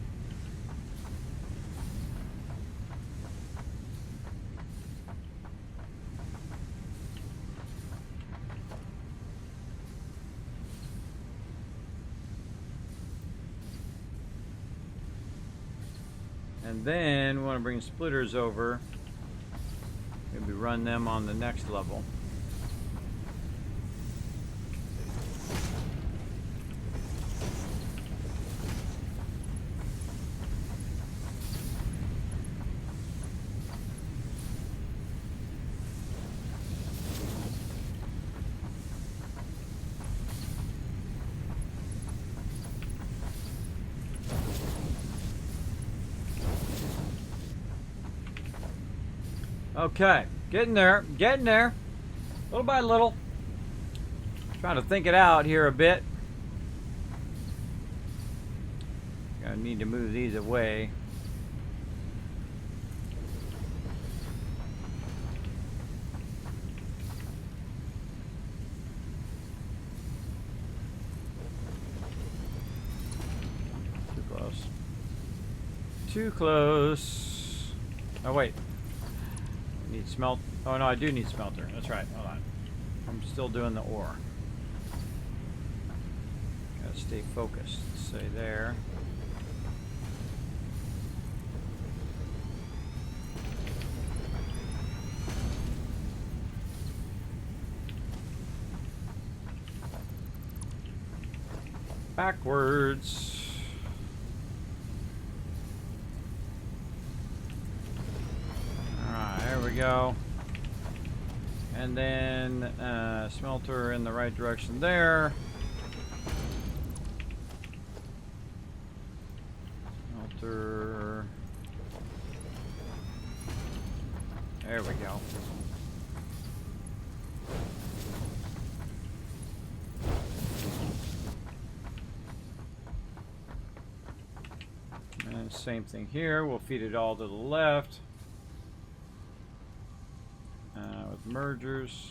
S1: And then we want to bring splitters over. Maybe run them on the next level. Okay, getting there, little by little. Trying to think it out here a bit. Gonna need to move these away. Too close. Too close. Oh wait. Need smelt. Oh no, I do need smelter. That's right. Hold on. I'm still doing the ore. Gotta stay focused. Stay there. Backwards. Go, and then smelter in the right direction there. Smelter There we go. And same thing here. We'll feed it all to the left. With mergers.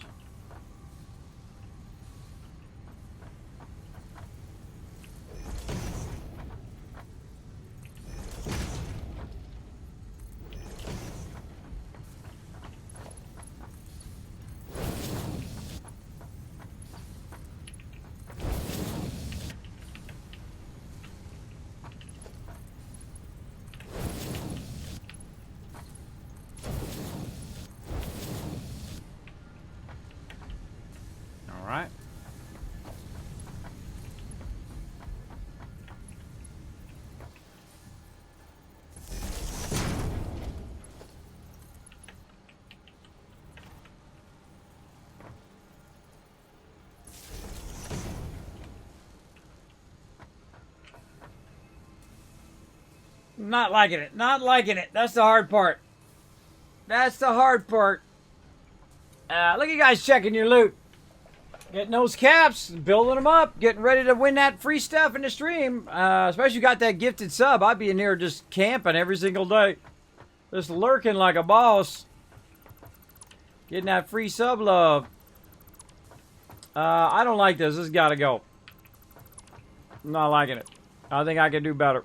S1: All right. Not liking it. Not liking it. That's the hard part. That's the hard part. Look at you guys checking your loot. Getting those caps, building them up, getting ready to win that free stuff in the stream. Especially you got that gifted sub. I'd be in here just camping every single day. Just lurking like a boss. Getting that free sub love. I don't like this. This has got to go. I'm not liking it. I think I can do better.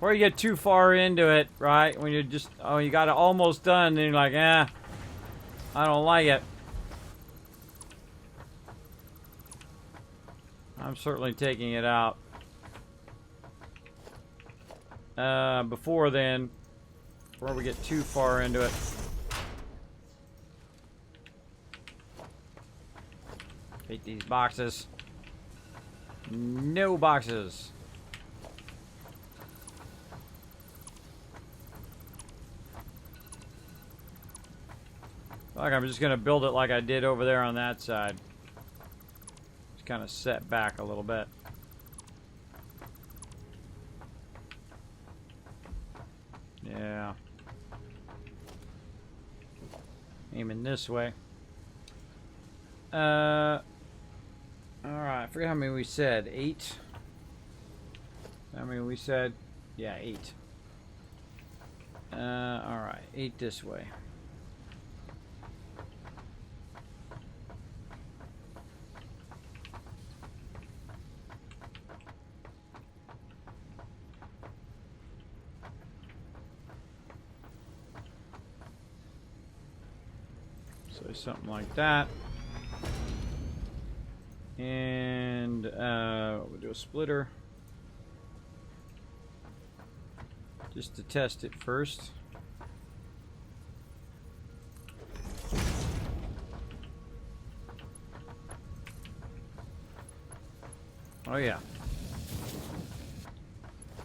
S1: Or you get too far into it, right? When you're just, oh, you got it almost done, and you're like, I don't like it. I'm certainly taking it out. Before then, before we get too far into it. Hate these boxes. No boxes. Like I'm just gonna build it like I did over there on that side. Just kind of set back a little bit. Yeah. Aiming this way. Alright, I forget how many we said. 8? How many we said? Yeah, 8. Alright, 8 this way. So something like that. And we'll do a splitter. Just to test it first. Oh yeah.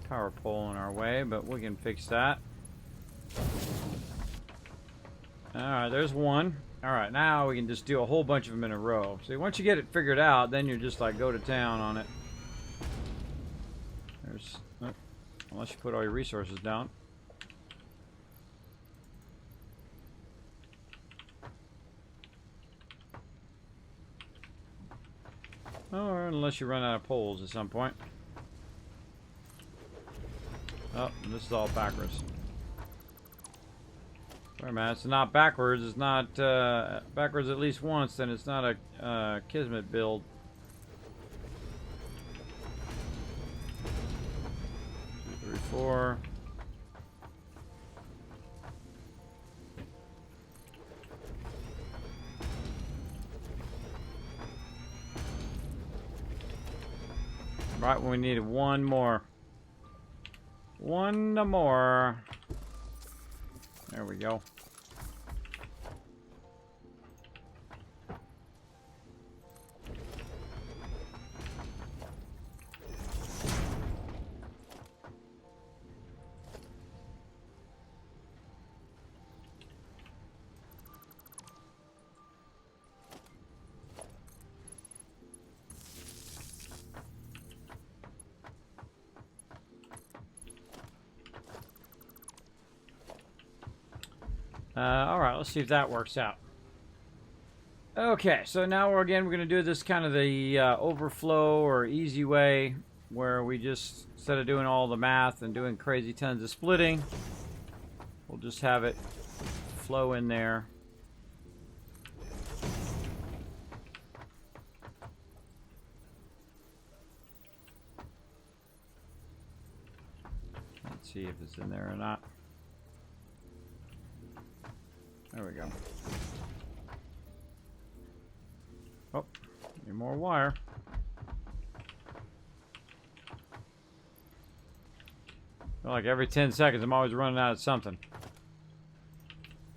S1: Power pole in our way, but we can fix that. Alright, there's one. Alright, now we can just do a whole bunch of them in a row. See, once you get it figured out, then you're just like go to town on it. There's... Oh, unless you put all your resources down. Or unless you run out of poles at some point. Oh, this is all backwards. Wait a minute, it's not backwards. It's not backwards at least once, then it's not a Kismet build. 2, 3, 4. Right when we needed one more. One more. There we go. All right, let's see if that works out. Okay, so now we're going to do this kind of the overflow or easy way, where we just, instead of doing all the math and doing crazy tons of splitting, we'll just have it flow in there. Let's see if it's in there or not. There we go. Oh, need more wire. Feel like every 10 seconds I'm always running out of something.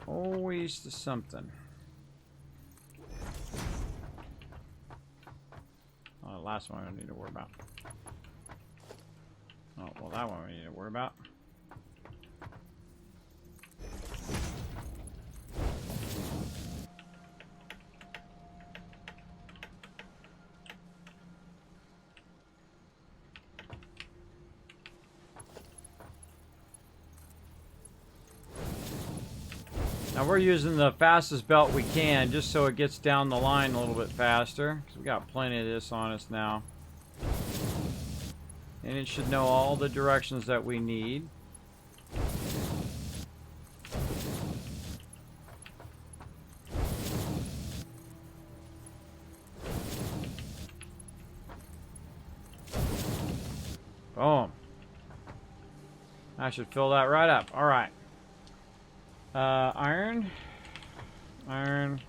S1: Always to something. Oh, the last one I don't need to worry about. Oh, well, that one we need to worry about. Now we're using the fastest belt we can just so it gets down the line a little bit faster, because we got plenty of this on us now. And it should know all the directions that we need. Boom. I should fill that right up. All right. Iron. Turn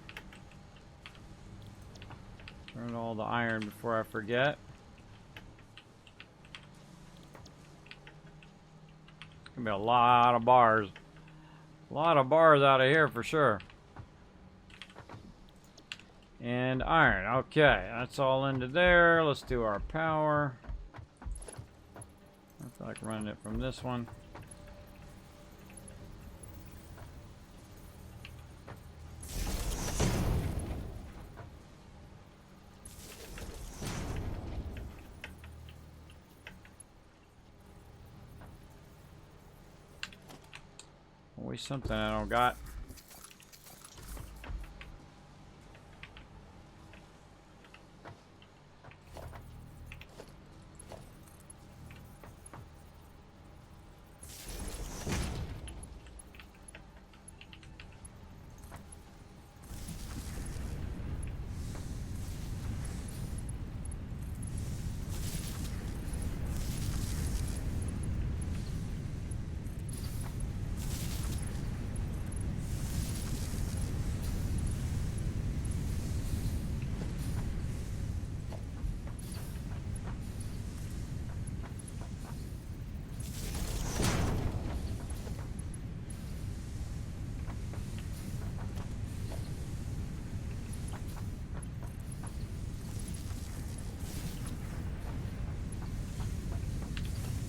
S1: all the iron before I forget. It's gonna be a lot of bars. A lot of bars out of here for sure. And iron. Okay, that's all into there. Let's do our power. I feel like running it from this one. Always something I don't got.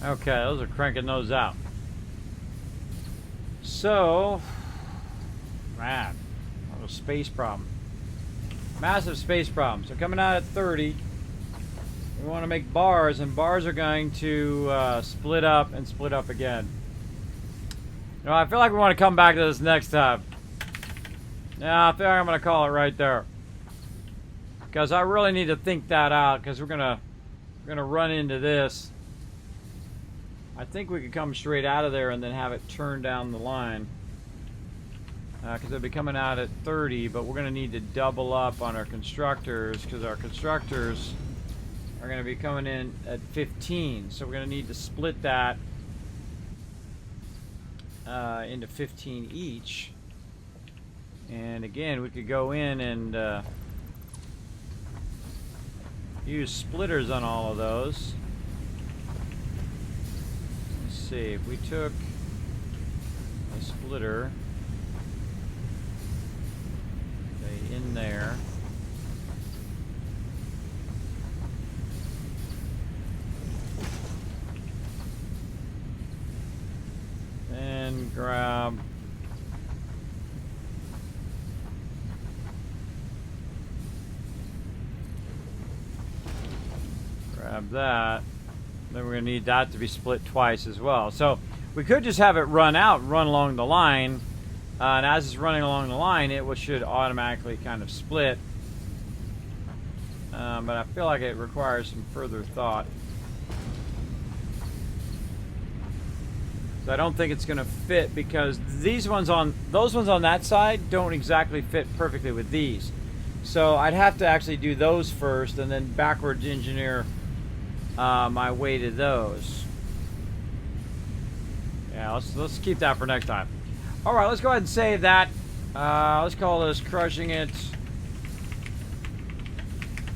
S1: Okay, those are cranking those out. So, man, a space problem. Massive space problem. So coming out at 30, we want to make bars, and bars are going to split up and split up again. You know, I feel like we want to come back to this next time. Yeah, I feel like I'm going to call it right there. Because I really need to think that out, because we're gonna run into this. I think we could come straight out of there and then have it turn down the line. Because it'll be coming out at 30, but we're going to need to double up on our constructors, because our constructors are going to be coming in at 15. So we're going to need to split that into 15 each. And again, we could go in and use splitters on all of those. See, if we took a splitter, say in there, then grab that. Then we're going to need that to be split twice as well. So we could just have it run out, run along the line, And as it's running along the line, it should automatically kind of split. But I feel like it requires some further thought. So I don't think it's going to fit because those ones on that side don't exactly fit perfectly with these. So I'd have to actually do those first and then backwards engineer my way to those. Yeah, let's keep that for next time. All right, let's go ahead and save that. Let's call this Crushing It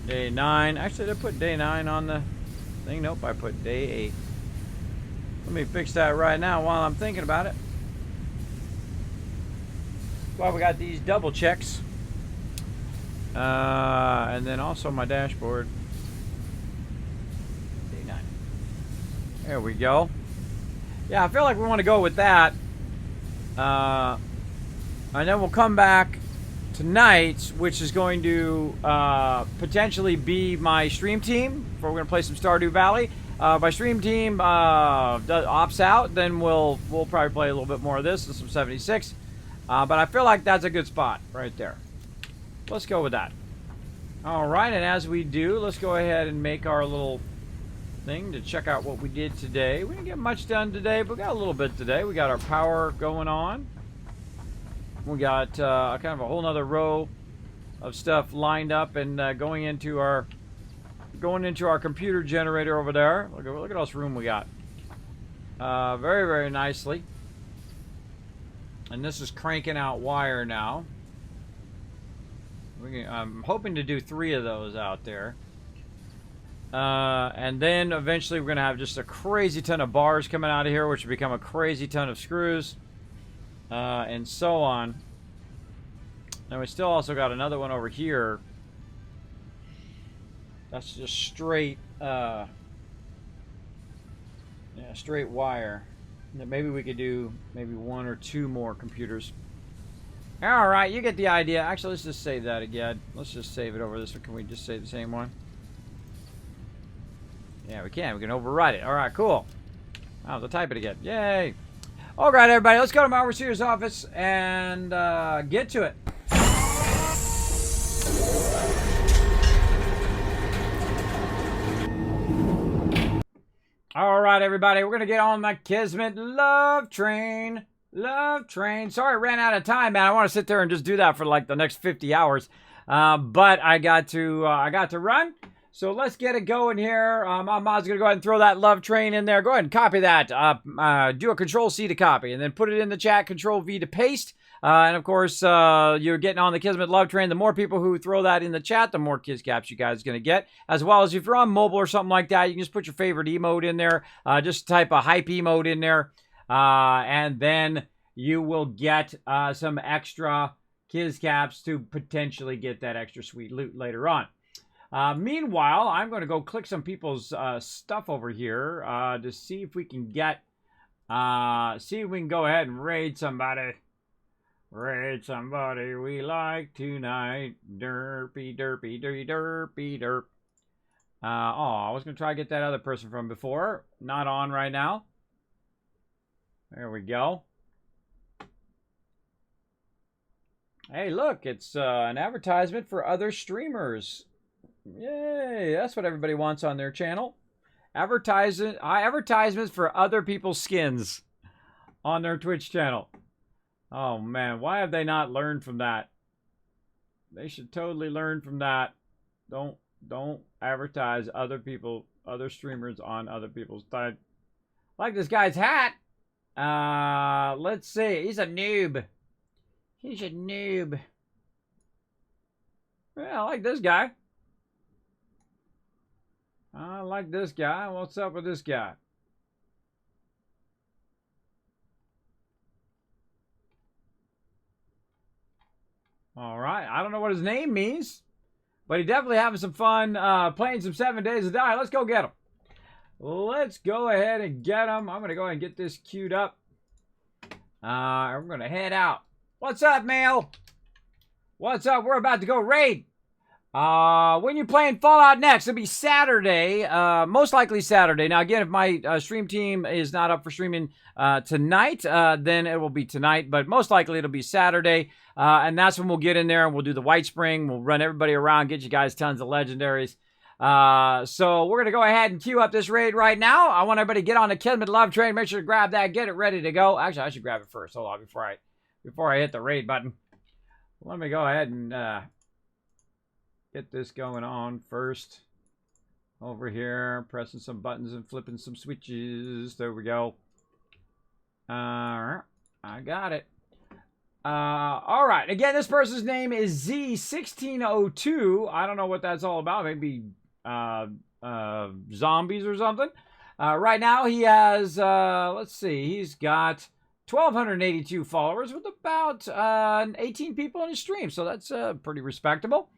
S1: Day 9. Actually, did I put Day 9 on the thing? Nope, I put Day 8. Let me fix that right now while I'm thinking about it. Well, we got these double checks. And then also my dashboard. Day 9. There we go. Yeah, I feel like we want to go with that. And then we'll come back tonight, which is going to potentially be my stream team. We're going to play some Stardew Valley. My stream team opts out, then we'll probably play a little bit more of this and some 76. But I feel like that's a good spot right there. Let's go with that. All right, and as we do, let's go ahead and make our little thing to check out what we did today. We didn't get much done today, but we got a little bit today. We got our power going on. We got kind of a whole nother row of stuff lined up and going into our computer generator over there. Look at all this room we got. Very, very nicely. And this is cranking out wire now. I'm hoping to do 3 of those out there. And then eventually we're going to have just a crazy ton of bars coming out of here, which will become a crazy ton of screws. And so on. And we still also got another one over here. That's just straight, straight wire. Maybe we could do maybe 1 or 2 more computers. All right, you get the idea. Actually, let's just save that again. Let's just save it over this one. Can we just save the same one? Yeah, we can. We can override it. All right, cool. I'll have to type it again. Yay. All right, everybody, let's go to my overseer's office and get to it. All right, everybody, we're going to get on the Kismet love train. Love train. Sorry, I ran out of time, man. I want to sit there and just do that for like the next 50 hours. But I got to run. So let's get it going here. My mom's going to go ahead and throw that love train in there. Go ahead and copy that. Do a Control-C to copy, and then put it in the chat, Control-V to paste. And, of course, you're getting on the Kismet love train. The more people who throw that in the chat, the more Kiscaps you guys are going to get. As well as if you're on mobile or something like that, you can just put your favorite emote in there. Just type a hype emote in there. And then you will get some extra Kiscaps to potentially get that extra sweet loot later on. Meanwhile, I'm going to go click some people's stuff over here to see if we can get, see if we can go ahead and raid somebody. Raid somebody we like tonight. Derpy, derpy, derpy, derpy, derp. I was going to try to get that other person from before. Not on right now. There we go. Hey, look, it's an advertisement for other streamers. Yay, that's what everybody wants on their channel. Advertisements for other people's skins on their Twitch channel. Oh, man, why have they not learned from that? They should totally learn from that. Don't advertise other streamers on other people's time. Like this guy's hat. Let's see. He's a noob. He's a noob. Yeah, I like this guy. I like this guy. What's up with this guy? All right. I don't know what his name means, but he's definitely having some fun playing some 7 Days to Die. Let's go get him. Let's go ahead and get him. I'm going to go ahead and get this queued up. I'm going to head out. What's up, Mail? What's up? We're about to go raid. When you're playing Fallout next, it'll be Saturday, most likely Saturday. Now, again, if my stream team is not up for streaming tonight, then it will be tonight, but most likely it'll be Saturday, and that's when we'll get in there and we'll do the White Spring. We'll run everybody around, get you guys tons of legendaries. So we're going to go ahead and queue up this raid right now. I want everybody to get on the Kismet Love train. Make sure to grab that, get it ready to go. Actually, I should grab it first. Hold on, before I hit the raid button. Let me go ahead and get this going on first. Over here, pressing some buttons and flipping some switches. There we go. I got it. All right. Again, this person's name is Z1602. I don't know what that's all about. Maybe zombies or something. Right now, he has, let's see, he's got 1,282 followers with about 18 people in his stream. So that's pretty respectable.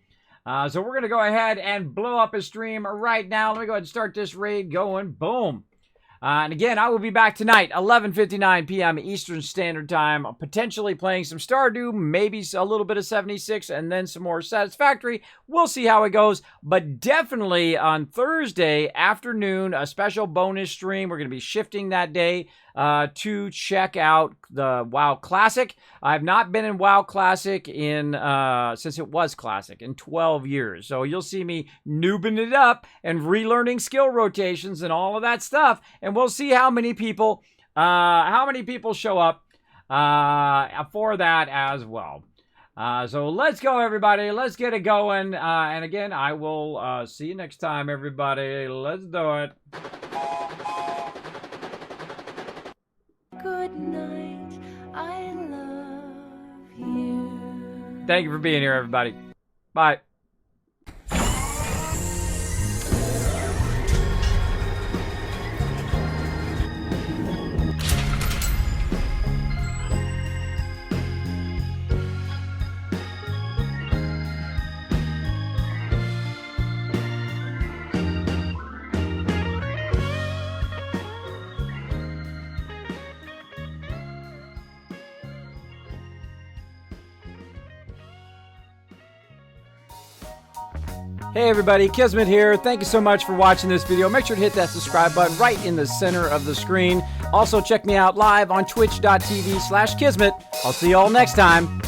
S1: So we're going to go ahead and blow up his stream right now. Let me go ahead and start this raid going. Boom. And again, I will be back tonight, 11:59 p.m. Eastern Standard Time, potentially playing some Stardew, maybe a little bit of 76, and then some more Satisfactory. We'll see how it goes, but definitely on Thursday afternoon, a special bonus stream. We're going to be shifting that day to check out the WoW Classic. I've not been in WoW Classic in since it was Classic in 12 years. So you'll see me noobing it up and relearning skill rotations and all of that stuff. And we'll see how many people show up for that as well. So let's go, everybody. Let's get it going. And again, I will see you next time, everybody. Let's do it.
S2: Good night, I love you.
S1: Thank you for being here, everybody. Bye. Hey everybody, Kismet here. Thank you so much for watching this video. Make sure to hit that subscribe button right in the center of the screen. Also check me out live on twitch.tv/Kismet. I'll see you all next time.